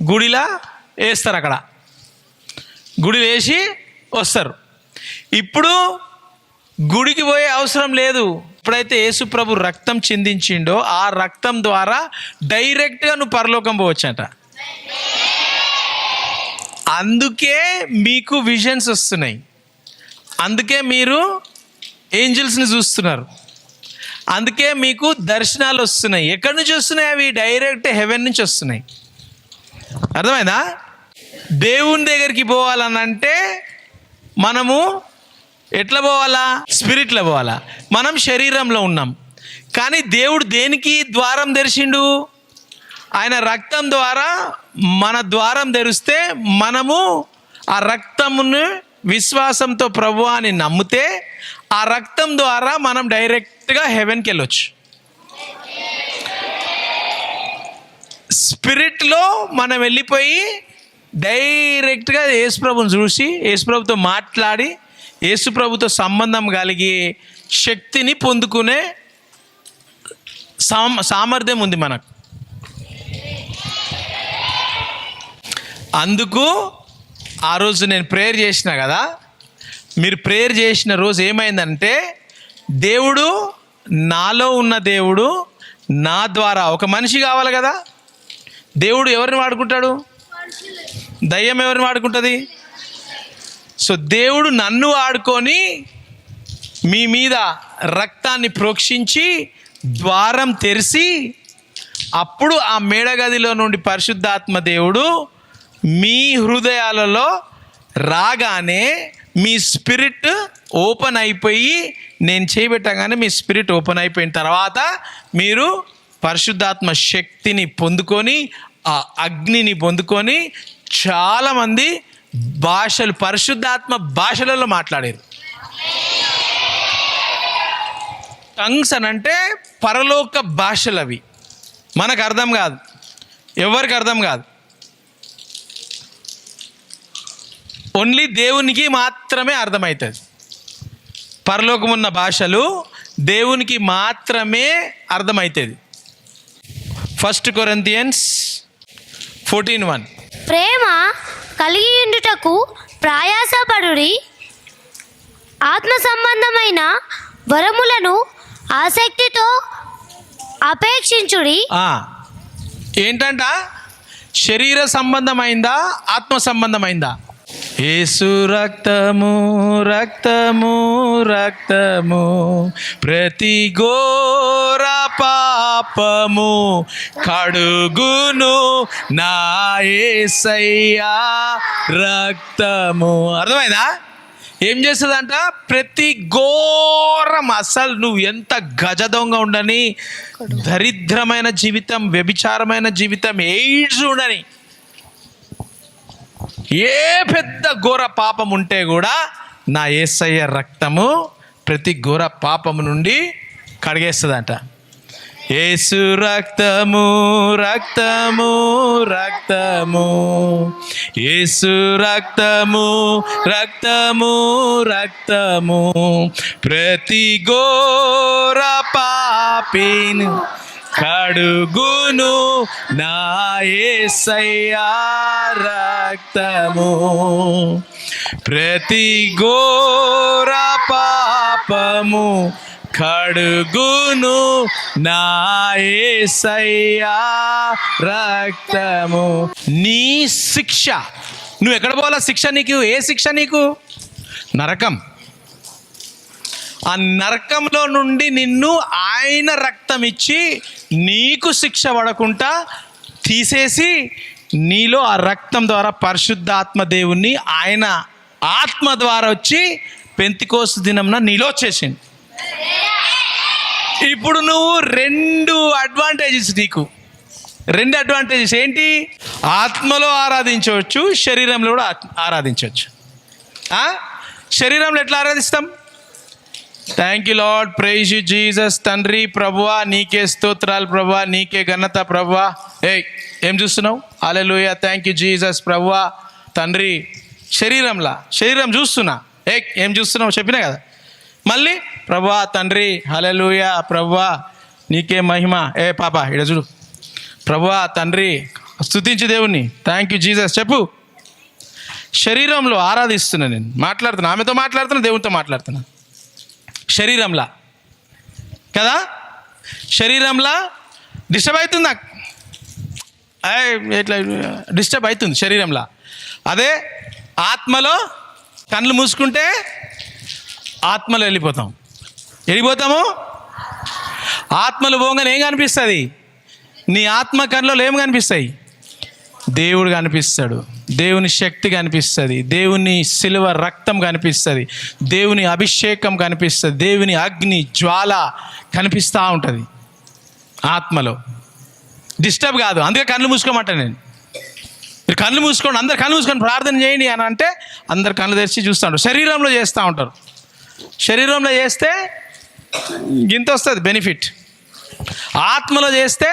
గుడిలో వేస్తారు, అక్కడ గుడిలో వేసి వస్తారు. ఇప్పుడు గుడికి పోయే అవసరం లేదు. ఎప్పుడైతే యేసుప్రభు రక్తం చిందించిండో ఆ రక్తం ద్వారా డైరెక్ట్గా నువ్వు పరలోకం పోవచ్చంట. అందుకే మీకు విజన్స్ వస్తున్నాయి, అందుకే మీరు ఏంజల్స్ని చూస్తున్నారు, అందుకే మీకు దర్శనాలు వస్తున్నాయి. ఎక్కడి నుంచి వస్తున్నాయి? అవి డైరెక్ట్ హెవెన్ నుంచి వస్తున్నాయి. అర్థమైందా? దేవుని దగ్గరికి పోవాలనంటే మనము ఎట్లా పోవాలా? స్పిరిట్లో పోవాలా. మనం శరీరంలో ఉన్నాం, కానీ దేవుడు దేనికి ద్వారం తెరిచిండు? ఆయన రక్తం ద్వారా మన ద్వారం తెరిస్తే మనము ఆ రక్తమును విశ్వాసంతో ప్రభువా అని నమ్మితే ఆ రక్తం ద్వారా మనం డైరెక్ట్గా హెవెన్కి వెళ్ళొచ్చు. స్పిరిట్లో మనం వెళ్ళిపోయి డైరెక్ట్గా యేసుప్రభుని చూసి యేసుప్రభుతో మాట్లాడి యేసుప్రభుతో సంబంధం కలిగి శక్తిని పొందుకునే సామర్థ్యం ఉంది మనకు. అందుకు ఆ రోజు నేను ప్రేయర్ చేసిన కదా, మీరు ప్రేయర్ చేసిన రోజు ఏమైందంటే దేవుడు, నాలో ఉన్న దేవుడు నా ద్వారా ఒక మనిషి కావాలి కదా. దేవుడు ఎవరిని వాడుకుంటాడు? దయ్యం ఎవరిని వాడుకుంటుంది? సో దేవుడు నన్ను వాడుకొని మీ మీద రక్తాన్ని ప్రోక్షించి ద్వారం తెరిచి అప్పుడు ఆ మేడగదిలో నుండి పరిశుద్ధాత్మ దేవుడు మీ హృదయాలలో రాగానే మీ స్పిరిట్ ఓపెన్ అయిపోయి, నేను చేయబెట్టగానే మీ స్పిరిట్ ఓపెన్ అయిపోయిన తర్వాత మీరు పరిశుద్ధాత్మ శక్తిని పొందుకొని ఆ అగ్నిని పొందుకొని చాలామంది భాషలు, పరిశుద్ధాత్మ భాషలలో మాట్లాడారు. టంగ్స్ అని అంటే పరలోక భాషలు, అవి మనకు అర్థం కాదు, ఎవరికి అర్థం కాదు, ఓన్లీ దేవునికి మాత్రమే అర్థమవుతుంది. పరలోకమున్న భాషలు దేవునికి మాత్రమే అర్థమవుతుంది. 1 Corinthians 14:1 ప్రేమ కలిగి ఉండుటకు ప్రయాసపడుడి, ఆత్మ సంబంధమైన వరములను ఆసక్తితో అపేక్షించుడి. ఏంటంట? శరీర సంబంధమైందా, ఆత్మ సంబంధమైందా? యేసు రక్తము రక్తము రక్తము ప్రతి ఘోర పాపము కడుగును నా యేసయ్యా రక్తము. అర్థమైందా? ఏం చేస్తుందంట? ప్రతి ఘోరం, అసలు నువ్వు ఎంత గజ దొంగ ఉండని, దరిద్రమైన జీవితం, వ్యభిచారమైన జీవితం, ఎయిడ్స్ ఉండని, ఏ పెద్ద ఘోర పాపం ఉంటే కూడా నా యేసయ్య రక్తము ప్రతి ఘోర పాపము నుండి కడిగేస్తుందంట. యేసు రక్తము రక్తము రక్తము, యేసు రక్తము రక్తము రక్తము ప్రతి ఘోర పాపిని కడుగును నా యేసయ్యా రక్తము ప్రతి ఘోర పాపము కడుగును నా యేసయ్యా రక్తము. నీ శిక్ష, నువ్వు ఎక్కడ పోవాలా? శిక్ష నీకు ఏ శిక్ష? నీకు నరకం. ఆ నరకంలో నుండి నిన్ను ఆయన రక్తం ఇచ్చి నీకు శిక్ష పడకుండా తీసేసి నీలో ఆ రక్తం ద్వారా పరిశుద్ధాత్మ దేవుణ్ణి ఆయన ఆత్మ ద్వారా వచ్చి పెంతెకోస్తు దినంన నీలో చేసింది. ఇప్పుడు నువ్వు రెండు అడ్వాంటేజెస్, నీకు రెండు అడ్వాంటేజెస్ ఏంటి? ఆత్మలో ఆరాధించవచ్చు, శరీరంలో కూడా ఆరాధించవచ్చు. శరీరంలో ఎట్లా ఆరాధిస్తాం? Thank you Lord, praise you Jesus. తండ్రి ప్రభువా నీకే స్తోత్రాలు ప్రభువా, నీకే ఘనత ప్రభువా. ఏం చూస్తున్నావు? హల్లెలూయా, థ్యాంక్ యూ జీసస్ ప్రభువా. తండ్రి శరీరం చూస్తున్నా. ఏం చూస్తున్నావు చెప్పినా కదా. మళ్ళీ ప్రభువా తండ్రి హల్లెలూయా ప్రభువా నీకే మహిమ. పాప ఇక్కడ చూడు. ప్రభువా తండ్రి స్తుతించి దేవుణ్ణి. థ్యాంక్ యూ జీసస్ చెప్పు. శరీరంలో ఆరాధిస్తున్నా, నేను మాట్లాడుతున్నా, ఆమెతో మాట్లాడుతున్నా, దేవునితో మాట్లాడుతున్నా. శరీరంలా కదా, శరీరంలా డిస్టర్బ్ అవుతుంది నాకు, ఎట్లా డిస్టర్బ్ అవుతుంది శరీరంలా. అదే ఆత్మలో కళ్ళు మూసుకుంటే ఆత్మలో వెళ్ళిపోతాము. ఆత్మలు పోగానే ఏం కనిపిస్తుంది? నీ ఆత్మ కళ్ళలో ఏం కనిపిస్తాయి? దేవుడు కనిపిస్తాడు, దేవుని శక్తి కనిపిస్తుంది, దేవుని శిలువ రక్తం కనిపిస్తుంది, దేవుని అభిషేకం కనిపిస్తుంది, దేవుని అగ్ని జ్వాల కనిపిస్తూ ఉంటుంది ఆత్మలో. డిస్టర్బ్ కాదు, అందుకే కళ్ళు మూసుకోమంటాను నేను. మీరు కళ్ళు మూసుకోండి, అందరు కళ్ళు మూసుకొని ప్రార్థన చేయండి అని అంటే అందరు కళ్ళు తెరిచి చూస్తూ ఉంటారు. శరీరంలో చేస్తూ ఉంటారు. శరీరంలో చేస్తే గింత వస్తుంది బెనిఫిట్. ఆత్మలో చేస్తే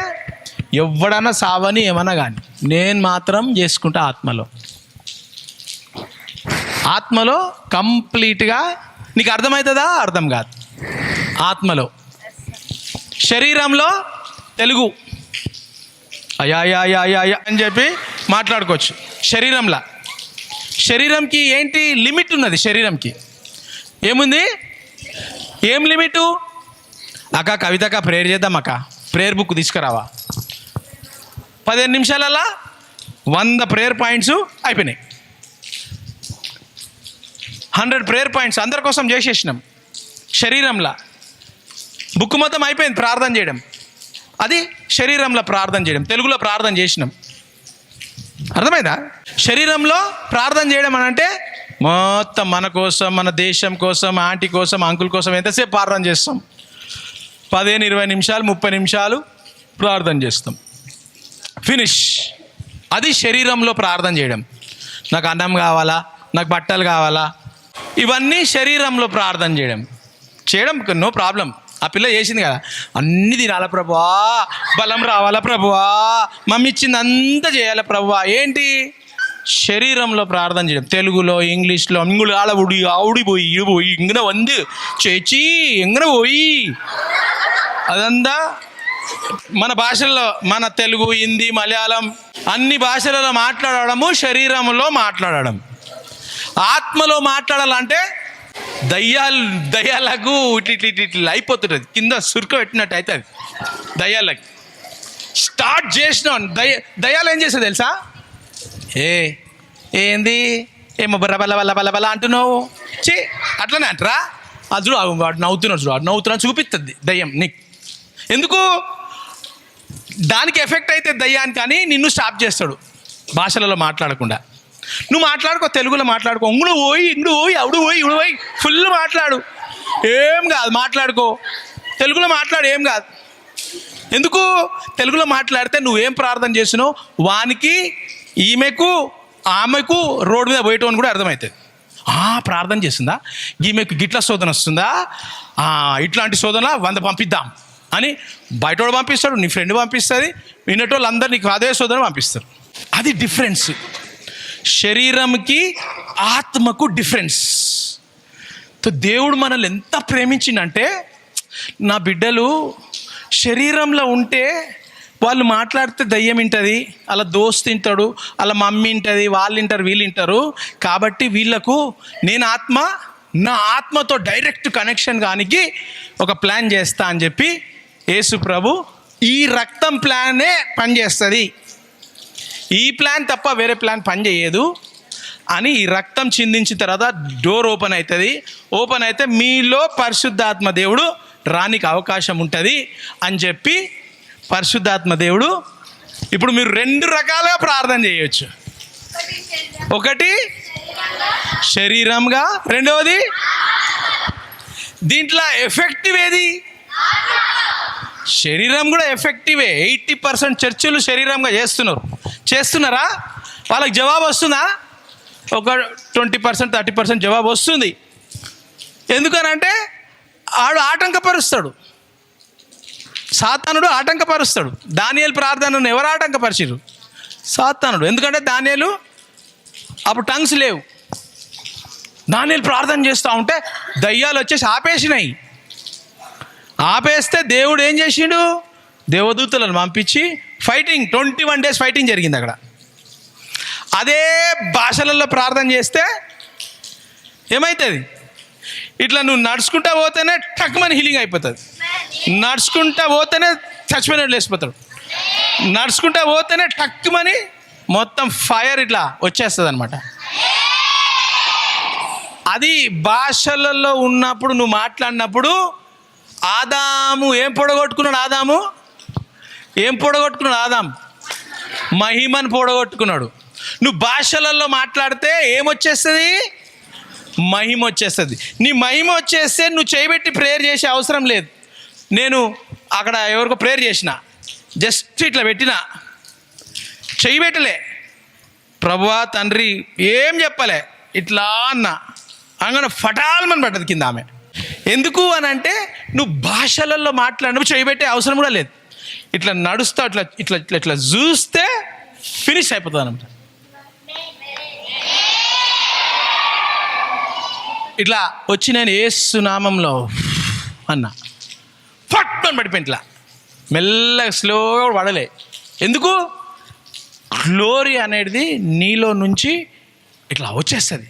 ఎవడన్నా సావని ఏమన్నా కానీ నేను మాత్రం చేసుకుంటా ఆత్మలో కంప్లీట్గా. నీకు అర్థమవుతుందా? అర్థం కాదు. ఆత్మలో. శరీరంలో తెలుగు అయా అని చెప్పి మాట్లాడుకోవచ్చు. శరీరంకి ఏంటి లిమిట్ ఉన్నది? శరీరంకి ఏముంది? ఏం లిమిటు? కవితక్క ప్రేయర్ చేద్దాం ప్రేయర్ బుక్ తీసుకురావా, 15 నిమిషాలలో 100 ప్రేయర్ పాయింట్స్ అయిపోయినాయి. 100 ప్రేయర్ పాయింట్స్ అందరి కోసం చేసేసినాం. శరీరంలో బుక్ మొత్తం అయిపోయింది ప్రార్థన చేయడం. అది శరీరంలో ప్రార్థన చేయడం, తెలుగులో ప్రార్థన చేసినాం. అర్థమైందా? శరీరంలో ప్రార్థన చేయడం అని అంటే మొత్తం మన కోసం, మన దేశం కోసం, ఆంటీ కోసం, అంకుల్ కోసం ఎంతసేపు ప్రార్థన చేస్తాం? 15, 20 నిమిషాలు, 30 నిమిషాలు ప్రార్థన చేస్తాం. ఫినిష్. అది శరీరంలో ప్రార్థన చేయడం. నాకు అన్నం కావాలా, నాకు బట్టలు కావాలా, ఇవన్నీ శరీరంలో ప్రార్థన చేయడం నో ప్రాబ్లం. ఆ పిల్ల చేసింది కదా, అన్నీ తినాలా ప్రభువా, బలం రావాలా ప్రభువా, మమ్మీ ఇచ్చింది అంతా చేయాలా ప్రభువా. ఏంటి? శరీరంలో ప్రార్థన చేయడం. తెలుగులో, ఇంగ్లీష్లో ఇంగులు ఆవుడి పోయి ఇంగన వందు చేచి ఎంగన పోయి అదంతా మన భాషల్లో, మన తెలుగు, హిందీ, మలయాళం అన్ని భాషలలో మాట్లాడడము శరీరంలో మాట్లాడడం. ఆత్మలో మాట్లాడాలంటే దయ్యాలకు ఇట్లా అయిపోతుంటుంది, కింద సురుకు పెట్టినట్టు అవుతుంది దయ్యాలకి. స్టార్ట్ చేసినాం. దయ్యాలు ఏం చేస్తుంది తెలుసా? ఏంది ఏమో బల్ల అంటున్నావు, అట్లనే అంటారా? అది చూడు, వాడు నవ్వుతున్నాడు చూపిస్తుంది దయ్యం నీకు. ఎందుకు? దానికి ఎఫెక్ట్ అయితే దయ్యానికి, కానీ నిన్ను స్టాప్ చేస్తాడు భాషలలో మాట్లాడకుండా. నువ్వు మాట్లాడుకో, తెలుగులో మాట్లాడుకో, ఇంగుడు పోయి అవుడు పోయి ఫుల్ మాట్లాడు, ఏం కాదు, మాట్లాడుకో. తెలుగులో మాట్లాడు, ఏం కాదు. ఎందుకు? తెలుగులో మాట్లాడితే నువ్వేం ప్రార్థన చేసినావు వానికి, ఆమెకు రోడ్డు మీద పోయేటోని కూడా అర్థమవుతుంది. ప్రార్థన చేస్తుందా, ఈమెకు గిట్ల శోధన వస్తుందా, ఇట్లాంటి శోధన 100 పంపిద్దాం అని బయటోడు పంపిస్తాడు, నీ ఫ్రెండ్ పంపిస్తుంది, వినేటోళ్ళు అందరు నీకు అదే శోధన పంపిస్తారు. అది డిఫరెన్స్. శరీరంకి ఆత్మకు డిఫరెన్స్. దేవుడు మనల్ని ఎంత ప్రేమించిందంటే, నా బిడ్డలు శరీరంలో ఉంటే వాళ్ళు మాట్లాడితే దయ్యం వింటుంది, అలా దోస్తు వింటాడు, అలా మమ్మీ వింటుంది, వాళ్ళు వింటారు, వీళ్ళు వింటారు. కాబట్టి వీళ్ళకు నేను నా ఆత్మతో డైరెక్ట్ కనెక్షన్ కానికి ఒక ప్లాన్ చేస్తా అని చెప్పి యేసు ప్రభు, ఈ రక్తం ప్లానే పనిచేస్తుంది, ఈ ప్లాన్ తప్ప వేరే ప్లాన్ పనిచేయదు అని ఈ రక్తం చిందించిన తర్వాత డోర్ ఓపెన్ అవుతుంది. ఓపెన్ అయితే మీలో పరిశుద్ధాత్మ దేవుడు రానికి అవకాశం ఉంటుంది అని చెప్పి పరిశుద్ధాత్మ దేవుడు. ఇప్పుడు మీరు 2 రకాలుగా ప్రార్థన చేయొచ్చు. ఒకటి శరీరంగా, రెండవది దీంట్లో ఎఫెక్టివ్ ఏది? శరీరం కూడా ఎఫెక్టివే. 80% చర్చిలు శరీరంగా చేస్తున్నారా? వాళ్ళకి జవాబు వస్తుందా? ఒక 20% 30% జవాబు వస్తుంది. ఎందుకనంటే ఆడు ఆటంకపరుస్తాడు, సాతానుడు ఆటంకపరుస్తాడు. దానియేలు ప్రార్థనను ఎవరు ఆటంకపరిచిరు? సాతానుడు. ఎందుకంటే దానియేలు అప్పుడు టంగ్స్ లేవు. దానియేలు ప్రార్థన చేస్తూ ఉంటే దయ్యాలు వచ్చేసి ఆపేసినాయి. ఆపేస్తే దేవుడు ఏం చేసిండు? దేవదూతలను పంపించి ఫైటింగ్ 21 days ఫైటింగ్ జరిగింది అక్కడ. అదే భాషలలో ప్రార్థన చేస్తే ఏమవుతుంది? ఇట్లా నువ్వు నడుచుకుంటా పోతేనే టక్మని హీలింగ్ అయిపోతుంది. నడుచుకుంటా పోతేనే చచ్చిపోయినట్టు లేచిపోతాడు. నడుచుకుంటా పోతేనే టక్మని మొత్తం ఫైర్ ఇట్లా వచ్చేస్తుంది అనమాట. అది భాషలలో ఉన్నప్పుడు నువ్వు మాట్లాడినప్పుడు ఆదాము ఏం పొడగొట్టుకున్నాడు? ఆదాం మహిమను పొడగొట్టుకున్నాడు. నువ్వు భాషలలో మాట్లాడితే ఏమొచ్చేస్తుంది? మహిమ వచ్చేస్తుంది. నీ మహిమ వచ్చేస్తే నువ్వు చేయబెట్టి ప్రేయర్ చేసే అవసరం లేదు. నేను అక్కడ ఎవరికో ప్రేయర్ చేసిన, జస్ట్ ఇట్లా పెట్టిన, చేయబెట్టలే, ప్రభువా తండ్రి ఏం చెప్పలే, ఇట్లా అన్నా అంగన ఫటాల్మని పడ్డది కింద ఆమె. ఎందుకు అని అంటే నువ్వు భాషలలో మాట్లాడినప్పుడు చేయబెట్టే అవసరం కూడా లేదు. ఇట్లా నడుస్తా ఇట్లా ఇట్లా ఇట్లా ఇట్లా చూస్తే ఫినిష్ అయిపోతుంది అనమాట. ఇట్లా వచ్చి నేను యేసు నామంలో అన్నా, ఫట్ అని పడిపోయింది. ఇట్లా మెల్లగా స్లోగా పడలే. ఎందుకు? గ్లోరీ అనేది నీలో నుంచి ఇట్లా వచ్చేస్తుంది.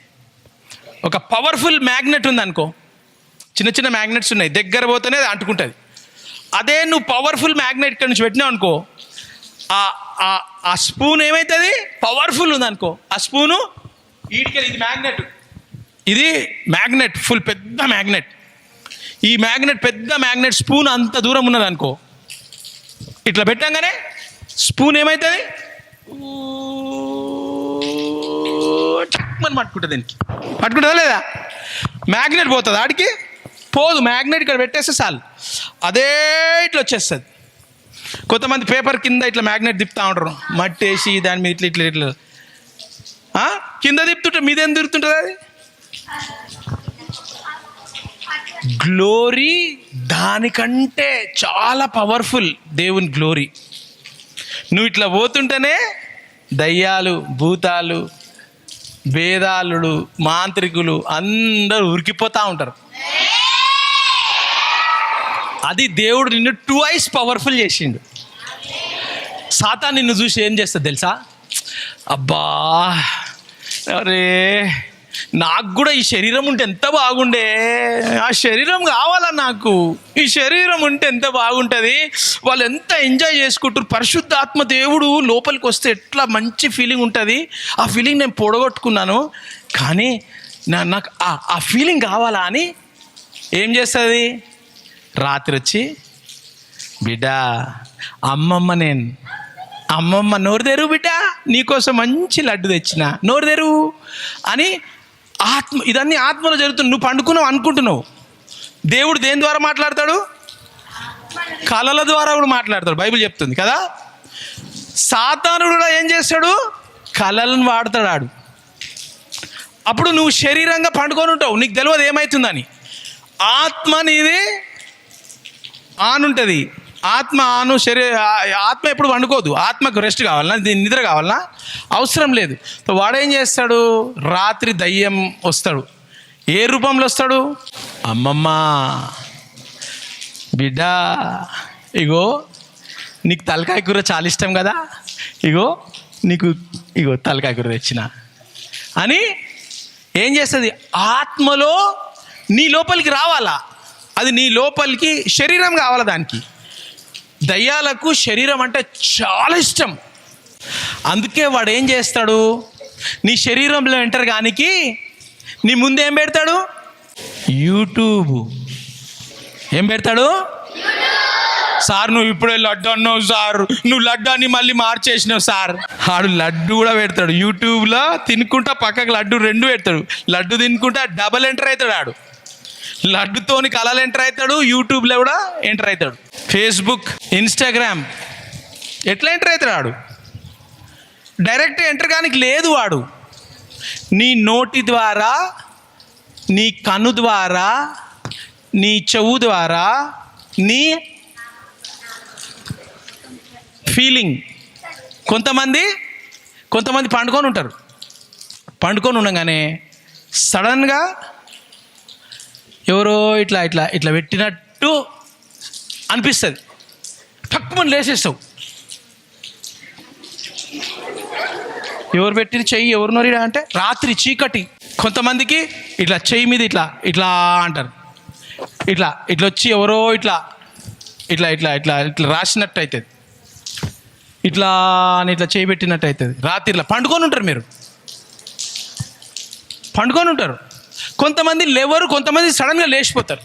ఒక పవర్ఫుల్ మ్యాగ్నెట్ ఉంది అనుకో, చిన్న చిన్న మ్యాగ్నెట్స్ ఉన్నాయి, దగ్గర పోతేనే అంటుకుంటుంది. అదే నువ్వు పవర్ఫుల్ మ్యాగ్నెట్ ఇక్కడ నుంచి పెట్టినావు అనుకో, ఆ స్పూన్ ఏమవుతుంది? పవర్ఫుల్ ఉంది అనుకో, ఆ స్పూను వీటికి, ఇది మ్యాగ్నెట్ ఫుల్ పెద్ద మ్యాగ్నెట్. ఈ మ్యాగ్నెట్ పెద్ద మ్యాగ్నెట్ స్పూన్ అంత దూరం ఉన్నది అనుకో, ఇట్లా పెట్టంగానే స్పూన్ ఏమవుతుంది? చక్కమని పట్టుకుంటుంది. దీనికి పట్టుకుంటుందా లేదా? మ్యాగ్నెట్ పోతుంది, ఆడికి పోదు. మ్యాగ్నెట్ ఇక్కడ పెట్టేస్తే చాలు, అదే ఇట్లా వచ్చేస్తుంది. కొంతమంది పేపర్ కింద ఇట్లా మ్యాగ్నెట్ తిప్పుతూ ఉంటారు, మట్టి వేసి దాని మీద ఇట్లా ఇట్లా ఇట్లా కింద తిప్పుతుంటే మీదేం తిరుగుతుంటుంది అది. గ్లోరీ దానికంటే చాలా పవర్ఫుల్. దేవుని గ్లోరీ నువ్వు ఇట్లా పోతుంటేనే దయ్యాలు, భూతాలు, వేదాలుడు, మాంత్రికులు అందరూ ఉరికిపోతూ ఉంటారు. అది దేవుడు నిన్ను 2x పవర్ఫుల్ చేసిండు. సాతాను నిన్ను చూసి ఏం చేస్తుంది తెలుసా? అబ్బా అరే నాకు కూడా ఈ శరీరం ఉంటే ఎంత బాగుండే, ఆ శరీరం కావాలా నాకు, ఈ శరీరం ఉంటే ఎంత బాగుంటుంది, వాళ్ళు ఎంత ఎంజాయ్ చేసుకుంటారు, పరిశుద్ధాత్మ దేవుడు లోపలికి వస్తే ఎట్లా మంచి ఫీలింగ్ ఉంటుంది, ఆ ఫీలింగ్ నేను పొడగొట్టుకున్నాను, కానీ నాకు ఆ ఫీలింగ్ కావాలా అని ఏం చేస్తుంది? రాత్రి వచ్చి, బిడ్డ అమ్మమ్మ నోరు తెరువు బిడ్డ, నీకోసం మంచి లడ్డు తెచ్చిన, నోరు తెరువు అని ఇదన్నీ ఆత్మలో జరుగుతుంది. నువ్వు పండుకున్నావు అనుకుంటున్నావు. దేవుడు దేని ద్వారా మాట్లాడతాడు? కళల ద్వారా కూడా మాట్లాడతాడు. బైబిల్ చెప్తుంది కదా. సాతాను కూడా ఏం చేస్తాడు? కళలను వాడతాడు. అప్పుడు నువ్వు శరీరంగా పండుకొని ఉంటావు, నీకు తెలియదు ఏమవుతుందని. ఆత్మ నీది ఆన్ ఉంటుంది. ఆత్మ ఎప్పుడు వండుకోదు. ఆత్మకు రెస్ట్ కావాలన్నా, నిద్ర కావాలన్నా అవసరం లేదు. వాడేం చేస్తాడు? రాత్రి దయ్యం వస్తాడు. ఏ రూపంలో వస్తాడు? అమ్మమ్మ బిడ్డ ఇగో నీకు తలకాయ కూర చాలా ఇష్టం కదా, ఇగో తలకాయ కూర తెచ్చిన అని ఏం చేస్తుంది? ఆత్మలో నీ లోపలికి రావాలా, అది నీ లోపలికి శరీరం కావాలా. దానికి దయ్యాలకు శరీరం అంటే చాలా ఇష్టం. అందుకే వాడు ఏం చేస్తాడు? నీ శరీరంలో ఎంటర్ కానికి నీ ముందు ఏం పెడతాడు? యూట్యూబ్. ఏం పెడతాడు? సార్ నువ్వు ఇప్పుడే లడ్డు అన్నావు సార్, నువ్వు లడ్డాన్ని మళ్ళీ మార్చేసినావు సార్. ఆడు లడ్డు కూడా పెడతాడు యూట్యూబ్లో. తినుకుంటా పక్కకు లడ్డు 2 పెడతాడు. లడ్డు తినుకుంటా డబల్ ఎంటర్ అవుతాడు. ఆడు లడ్డుతోని కళలు ఎంటర్ అవుతాడు, యూట్యూబ్లో కూడా ఎంటర్ అవుతాడు, ఫేస్బుక్, ఇన్స్టాగ్రామ్ ఎట్లా ఎంటర్ అవుతాడు? ఆడు డైరెక్ట్ ఎంటర్ కానికి లేదు. వాడు నీ నోటి ద్వారా, నీ కన్ను ద్వారా, నీ చెవు ద్వారా, నీ ఫీలింగ్. కొంతమంది పండుకొని ఉంటారు. పండుకొని ఉండగానే సడన్గా ఎవరో ఇట్లా ఇట్లా ఇట్లా పెట్టినట్టు అనిపిస్తుంది. తక్కువని లేచేస్తావు. ఎవరు పెట్టిన చెయ్యి, ఎవరు నొరిడా అంటే రాత్రి చీకటి. కొంతమందికి ఇట్లా చెయ్యి మీద ఇట్లా ఇట్లా అంటారు. ఇట్లా ఇట్లా వచ్చి ఎవరో ఇట్లా ఇట్లా ఇట్లా ఇట్లా ఇట్లా రాసినట్టు అవుతుంది. ఇట్లా అని ఇట్లా చేయి పెట్టినట్టు అవుతుంది. రాత్రి ఇట్లా పండుకొని ఉంటారు. మీరు పండుకొని ఉంటారు. కొంతమంది లేవరు, కొంతమంది సడన్గా లేచిపోతారు.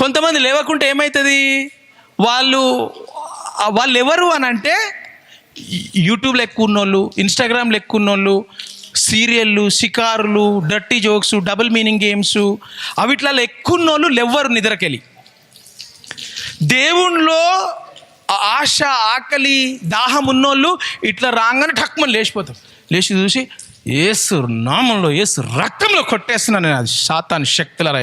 కొంతమంది లేవకుంటే ఏమవుతుంది, వాళ్ళు ఎవరు అని అంటే యూట్యూబ్లో ఎక్కువ ఉన్నోళ్ళు, ఇన్స్టాగ్రామ్లో ఎక్కువ ఉన్నోళ్ళు, సీరియళ్ళు, షికారులు, dirty jokes, double meaning games, అవిట్లలో ఎక్కువ ఉన్నోళ్ళు లేవరు నిద్రకెళ్ళి. దేవుణ్ణిలో ఆశ, ఆకలి, దాహం ఉన్నోళ్ళు ఇట్లా రాగానే ఠక్మని లేచిపోతారు. లేచి చూసి యేసు నామంలో, యేసు రక్తంలో కొట్టేస్తున్నాను నేను, అది సాతాను శక్తులరా,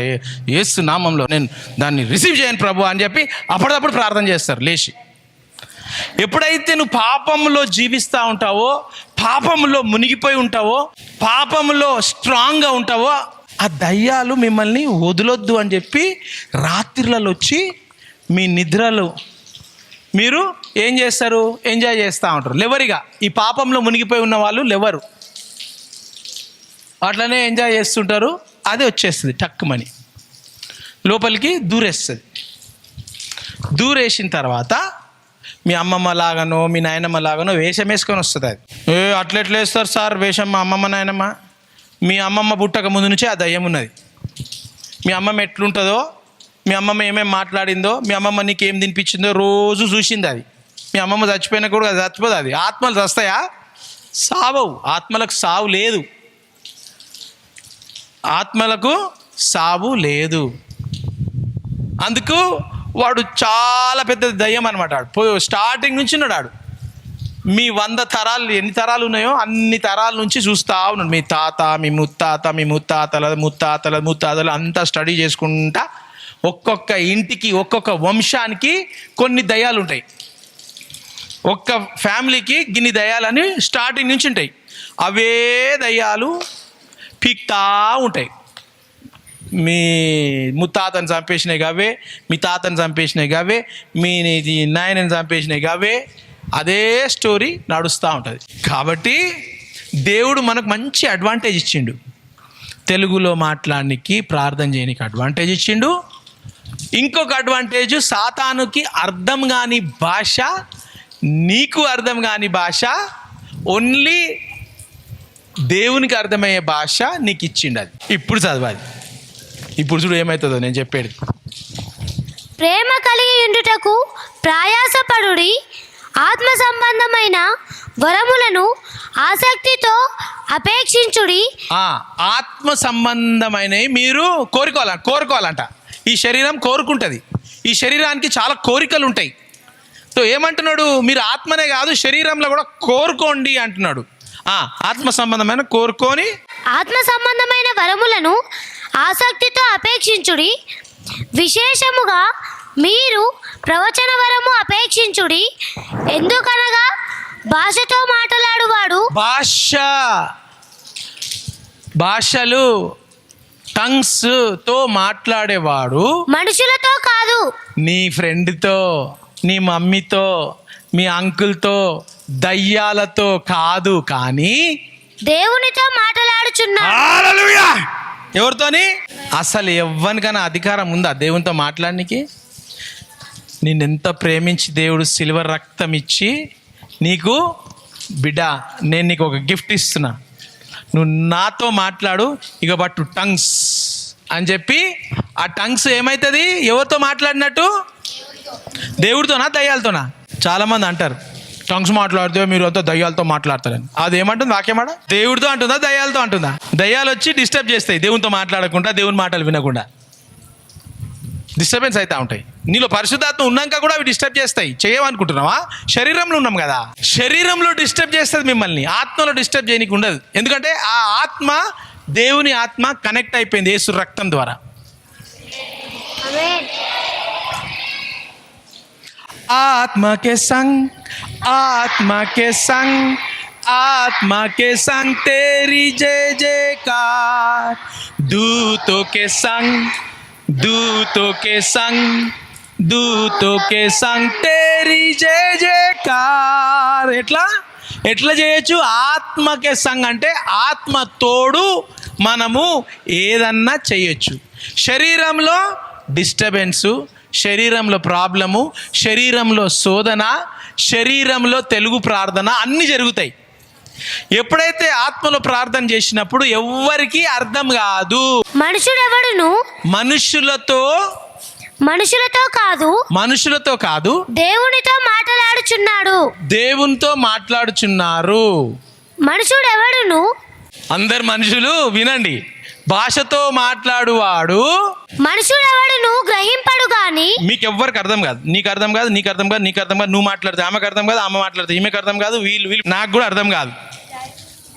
యేసు నామంలో నేను దాన్ని రిసీవ్ చేయను ప్రభు అని చెప్పి అప్పటికప్పుడు ప్రార్థన చేస్తారు లేచి. ఎప్పుడైతే నువ్వు పాపంలో జీవిస్తూ ఉంటావో, పాపంలో మునిగిపోయి ఉంటావో, పాపంలో స్ట్రాంగ్గా ఉంటావో, ఆ దయ్యాలు మిమ్మల్ని వదలొద్దు అని చెప్పి రాత్రిలలో వచ్చి మీ నిద్రలో మీరు ఏం చేస్తారు, ఎంజాయ్ చేస్తూ ఉంటారు. లెవరిగా ఈ పాపంలో మునిగిపోయి ఉన్న వాళ్ళు లెవరు అట్లనే ఎంజాయ్ చేస్తుంటారు. అది వచ్చేస్తుంది టక్కుమని లోపలికి దూరేస్తుంది. దూరేసిన తర్వాత మీ అమ్మమ్మ లాగానో మీ నాయనమ్మ లాగానో వేషం వేసుకొని వస్తుంది. అది అట్లెట్లా వేస్తారు సార్ వేషం? మా అమ్మమ్మ నాయనమ్మ, మీ అమ్మమ్మ పుట్టక ముందు నుంచే ఆ దయ్యం ఉన్నది. మీ అమ్మమ్మ ఎట్లుంటుందో, మీ అమ్మమ్మ ఏమేమి మాట్లాడిందో, మీ అమ్మమ్మ నీకు ఏం తినిపించిందో రోజు చూసింది. అది మీ అమ్మమ్మ చచ్చిపోయినా కూడా అది చచ్చిపోదు. అది ఆత్మలు చస్తాయా? సావవు. ఆత్మలకు సావు లేదు. ఆత్మలకు సావు లేదు. అందుకు వాడు చాలా పెద్ద దయ్యం అనమాట. స్టార్టింగ్ నుంచి ఉన్నాడు. మీ 100 తరాలు ఎన్ని తరాలు ఉన్నాయో అన్ని తరాల నుంచి చూస్తూ ఉన్నాడు. మీ తాత, మీ ముత్తాత, మీ ముత్తాతలు అంతా స్టడీ చేసుకుంటా ఒక్కొక్క ఇంటికి, ఒక్కొక్క వంశానికి కొన్ని దయ్యాలు ఉంటాయి. ఒక్క ఫ్యామిలీకి గిన్ని దయ్యాలని స్టార్టింగ్ నుంచి ఉంటాయి. అవే దయ్యాలు పీక్తా ఉంటాయి. మీ ముత్తాతను చంపేసినాయి కావే, మీ తాతను చంపేసినాయి కావే, మీ నాయనని చంపేసినాయి కావే, అదే స్టోరీ నడుస్తూ ఉంటుంది. కాబట్టి దేవుడు మనకు మంచి అడ్వాంటేజ్ ఇచ్చిండు. తెలుగులో మాట్లాడడానికి, ప్రార్థన చేయడానికి అడ్వాంటేజ్ ఇచ్చిండు. ఇంకొక అడ్వాంటేజ్, సాతానుకి అర్థం కాని భాష, నీకు అర్థం కాని భాష, ఓన్లీ దేవునికి అర్థమయ్యే భాష నీకు ఇచ్చిండు. అది ఇప్పుడు చదవాలి. ఇప్పుడు చూడు ఏమవుతుందో నేను చెప్పేది. ప్రేమ కలిగి ఉండుటకు ప్రయాసపడుడి, ఆత్మ సంబంధమైన వరములను ఆసక్తితో అపేక్షించుడి. ఆత్మ సంబంధమైనవి మీరు కోరుకోవాలంట. ఈ శరీరం కోరుకుంటుంది. ఈ శరీరానికి చాలా కోరికలు ఉంటాయి. సో ఏమంటున్నాడు, మీరు ఆత్మనే కాదు శరీరంలో కూడా కోరుకోండి అంటున్నాడు. ఆత్మ సంబంధమైన కోరుకొని ఆత్మ సంబంధమైన వరములను ఆసక్తితో అపేక్షించుడి. విశేషముగా మీరు ప్రవచన వరము అపేక్షించుడి. ఎందుకనగా భాషతో మాట్లాడువాడు, భాషలు టంగ్స్తో మాట్లాడేవాడు మనుషులతో కాదు, నీ ఫ్రెండ్తో, నీ మమ్మీతో, మీ అంకుల్తో, దయ్యాలతో కాదు, కానీ దేవునితో మాట్లాడుచున్నాడు. హల్లెలూయా! ఎవరితోని? అసలు ఎవ్వనికైనా అధికారం ఉందా దేవునితో మాట్లాడడానికి? నిన్నెంత ప్రేమించి దేవుడు సిల్వర్ రక్తం ఇచ్చి నీకు, బిడ్డ నేను నీకు ఒక గిఫ్ట్ ఇస్తున్నా, నువ్వు నాతో మాట్లాడు, ఇక బట్టు టంగ్స్ అని చెప్పి, ఆ టంగ్స్ ఏమవుతుంది? ఎవరితో మాట్లాడినట్టు? దేవుడితోనా దయ్యాలతోనా? చాలామంది అంటారు టంగ్స్ మాట్లాడితే మీరు అంతా దయ్యాలతో మాట్లాడతారని. అది ఏమంటుంది వాక్యమాట? దేవుడితో అంటుందా దయ్యాలతో అంటుందా? దయ్యాలు వచ్చి డిస్టర్బ్ చేస్తాయి దేవునితో మాట్లాడకుండా, దేవుని మాటలు వినకుండా. డిస్టర్బెన్స్ అవుతూ ఉంటాయి. నీలో పరిశుద్ధాత్మ ఉన్నాక కూడా అవి డిస్టర్బ్ చేస్తాయి. చేయమనుకుంటున్నావా? శరీరంలో ఉన్నాం కదా, శరీరంలో డిస్టర్బ్ చేస్తుంది మిమ్మల్ని, ఆత్మలో డిస్టర్బ్ చేయనీకి ఉండదు. ఎందుకంటే ఆ ఆత్మ దేవుని ఆత్మ కనెక్ట్ అయిపోయింది యేసు రక్తం ద్వారా. आत्मा के संग, आत्मा के संग, आत्मा के संग तेरी जय जयकार, दूतों के संग, दूतों के संग, दूतों के संग तेरी जय जयकार. ఎట్లా ఎట్లా చేయొచ్చు? ఆత్మకే సంగ్ అంటే ఆత్మ తోడు మనము ఏదన్నా చేయొచ్చు. శరీరంలో డిస్టర్బెన్సు, శరీరంలో ప్రాబ్లము, శరీరంలో శోధన, శరీరంలో తెలుగు ప్రార్థన అన్నీ జరుగుతాయి. ఎప్పుడైతే ఆత్మలో ప్రార్థన చేసినప్పుడు ఎవ్వరికీ అర్థం కాదు. మనుషులతో కాదు దేవునితో మాట్లాడుచున్నాడు. దేవునితో మాట్లాడుచున్నారు. మనుషుడెవడును? అందరు మనుషులు వినండి. భాషతో మాట్లాడువాడు మనుషుడెవడును గ్రహింపడు గాని. మీకు ఎవ్వరికి అర్థం కాదు. నీకు అర్థం కాదు, నీకు అర్థం కాదు, నీకు అర్థం కాదు. నువ్వు మాట్లాడితే ఆమెకు అర్థం కాదు, ఆమె మాట్లాడితే ఈమెకు అర్థం కాదు, వీళ్ళు నాకు కూడా అర్థం కాదు.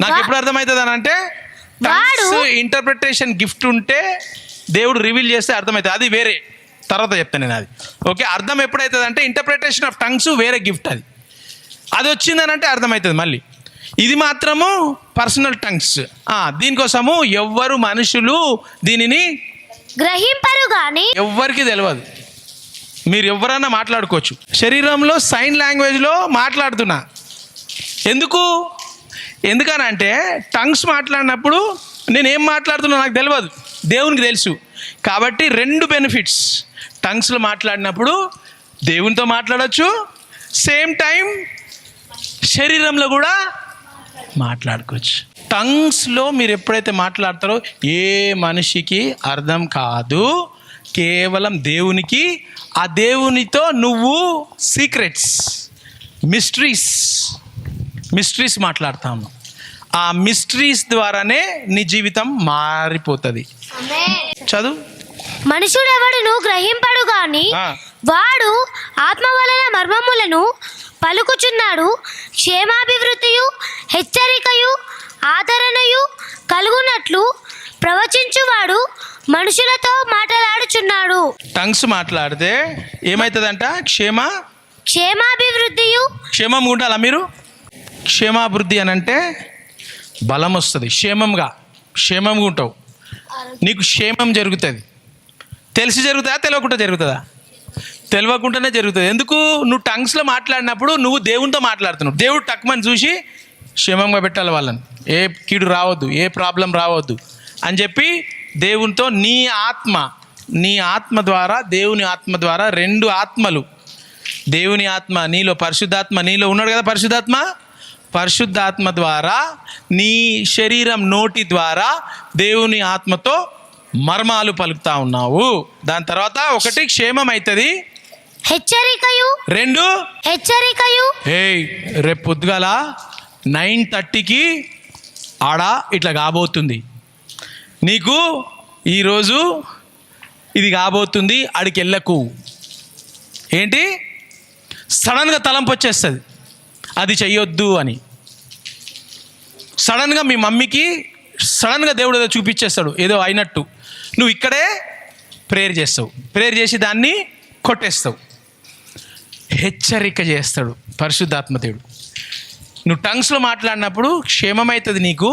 నాకు ఎప్పుడు అర్థమవుతుంది అని అంటే ఇంటర్ప్రిటేషన్ గిఫ్ట్ ఉంటే దేవుడు రివీల్ చేస్తే అర్థమవుతుంది. అది వేరే, తర్వాత చెప్తాను నేను అది. ఓకే, అర్థం ఎప్పుడవుతుంది అంటే ఇంటర్ప్రిటేషన్ ఆఫ్ టంగ్స్ వేరే గిఫ్ట్. అది వచ్చిందని అంటే అర్థమవుతుంది. మళ్ళీ ఇది మాత్రము పర్సనల్ టంగ్స్. దీనికోసము ఎవ్వరు మనుషులు దీనిని గ్రహింపరు కానీ ఎవ్వరికి తెలియదు. మీరు ఎవరన్నా మాట్లాడుకోవచ్చు. శరీరంలో సైన్ లాంగ్వేజ్లో మాట్లాడుతున్నా. ఎందుకనంటే టంగ్స్ మాట్లాడినప్పుడు నేనేం మాట్లాడుతున్నా నాకు తెలియదు, దేవునికి తెలుసు. కాబట్టి 2 బెనిఫిట్స్. టంగ్స్లో మాట్లాడినప్పుడు దేవునితో మాట్లాడచ్చు, సేమ్ టైం శరీరంలో కూడా మాట్లాడుకోవచ్చు. టంగ్స్లో మీరు ఎప్పుడైతే మాట్లాడతారో ఏ మనిషికి అర్థం కాదు, కేవలం దేవునికి. ఆ దేవునితో నువ్వు సీక్రెట్స్, మిస్టరీస్ మాట్లాడతాను. ఆ మిస్టరీస్ ద్వారానే నీ జీవితం మారిపోతుంది. చదువు. మనుషుడెవడును గ్రహింపడు గాని వాడు ఆత్మ వలన మర్మములను పలుకుచున్నాడు. క్షేమాభివృద్ధియు హెచ్చరికయు ఆదరణయు కలుగునట్లు ప్రవచించువాడు మనుషులతో మాట్లాడుచున్నాడు. టంగ్స్ మాట్లాడితే ఏమవుతుందంట? క్షేమాభివృద్ధియు. క్షేమం ఉండాలా మీరు? క్షేమాభివృద్ధి అని అంటే బలం వస్తుంది. క్షేమంగా ఉంటావు, నీకు క్షేమం జరుగుతుంది. తెలిసి జరుగుతుందా, తెలియకుండా జరుగుతుందా? తెలియకుండానే జరుగుతుంది. ఎందుకు? నువ్వు టంగ్స్లో మాట్లాడినప్పుడు నువ్వు దేవునితో మాట్లాడుతున్నావు. దేవుడు టక్మని చూసి క్షేమంగా పెట్టాలి వాళ్ళని, ఏ కీడు రావద్దు, ఏ ప్రాబ్లం రావద్దు అని చెప్పి దేవునితో నీ ఆత్మ ద్వారా, దేవుని ఆత్మ ద్వారా 2 ఆత్మలు, దేవుని ఆత్మ నీలో, పరిశుద్ధాత్మ నీలో ఉన్నాడు కదా, పరిశుద్ధాత్మ ద్వారా నీ శరీరం నోటి ద్వారా దేవుని ఆత్మతో మర్మాలు పలుకుతా ఉన్నావు. దాని తర్వాత 1 క్షేమం అవుతుంది, హెచ్చరికయు. 2 హెచ్చరికయు. రేపు పొద్దుగాల 9:30కి ఆడ ఇట్లా కాబోతుంది, నీకు ఈరోజు ఇది కాబోతుంది, ఆడికి వెళ్ళకు. ఏంటి? సడన్గా తలంపు వచ్చేస్తుంది అది చెయ్యొద్దు అని. సడన్గా మీ మమ్మీకి సడన్గా దేవుడు ఏదో చూపించేస్తాడు, ఏదో అయినట్టు. నువ్వు ఇక్కడే ప్రేయర్ చేస్తావు, ప్రేయర్ చేసి దాన్ని కొట్టేస్తావు. హెచ్చరిక చేస్తాడు పరిశుద్ధాత్మ దేవుడు. నువ్వు టంగ్స్లో మాట్లాడినప్పుడు క్షేమమవుతుంది, నీకు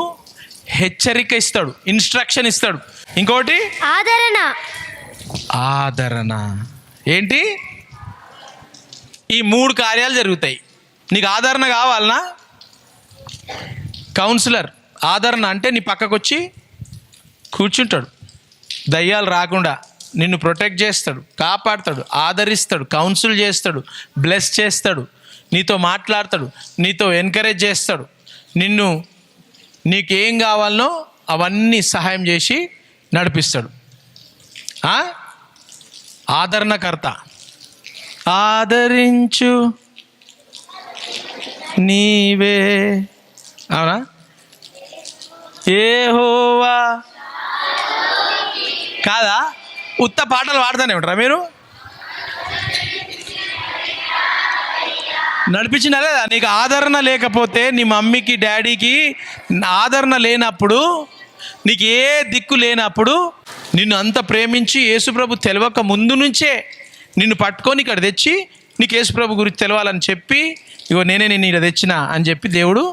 హెచ్చరిక ఇస్తాడు, ఇన్స్ట్రక్షన్ ఇస్తాడు. ఇంకోటి ఆదరణ. ఏంటి? ఈ 3 కార్యాలు జరుగుతాయి. నీకు ఆదరణ కావాలనా? కౌన్సిలర్ ఆదరణ అంటే నీ పక్కకు వచ్చి కూర్చుంటాడు, దయ్యాలు రాకుండా నిన్ను ప్రొటెక్ట్ చేస్తాడు, కాపాడుతాడు, ఆదరిస్తాడు, కౌన్సిల్ చేస్తాడు, బ్లెస్ చేస్తాడు, నీతో మాట్లాడతాడు, నీతో ఎంకరేజ్ చేస్తాడు, నీకేం కావాలనో అవన్నీ సహాయం చేసి నడిపిస్తాడు. ఆదరణకర్త. ఆదరించు నీవే, అవునా? యెహోవా కాదా? ఉత్త పాటలు పాడుతూనే ఉంటారా మీరు? నడిపించినా లేదా? నీకు ఆదరణ లేకపోతే, నీ మమ్మీకి డాడీకి ఆదరణ లేనప్పుడు, నీకు ఏ దిక్కు లేనప్పుడు, నిన్ను అంత ప్రేమించి యేసుప్రభు తెలవక ముందు నుంచే నిన్ను పట్టుకొని ఇక్కడ తెచ్చి నీకు యేసుప్రభు గురించి తెలవాలని చెప్పి, ఇగో నేనే నిన్ను ఇక్కడ తెచ్చిన అని చెప్పి దేవుడు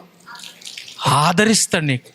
ఆదరిస్తాడు నీకు.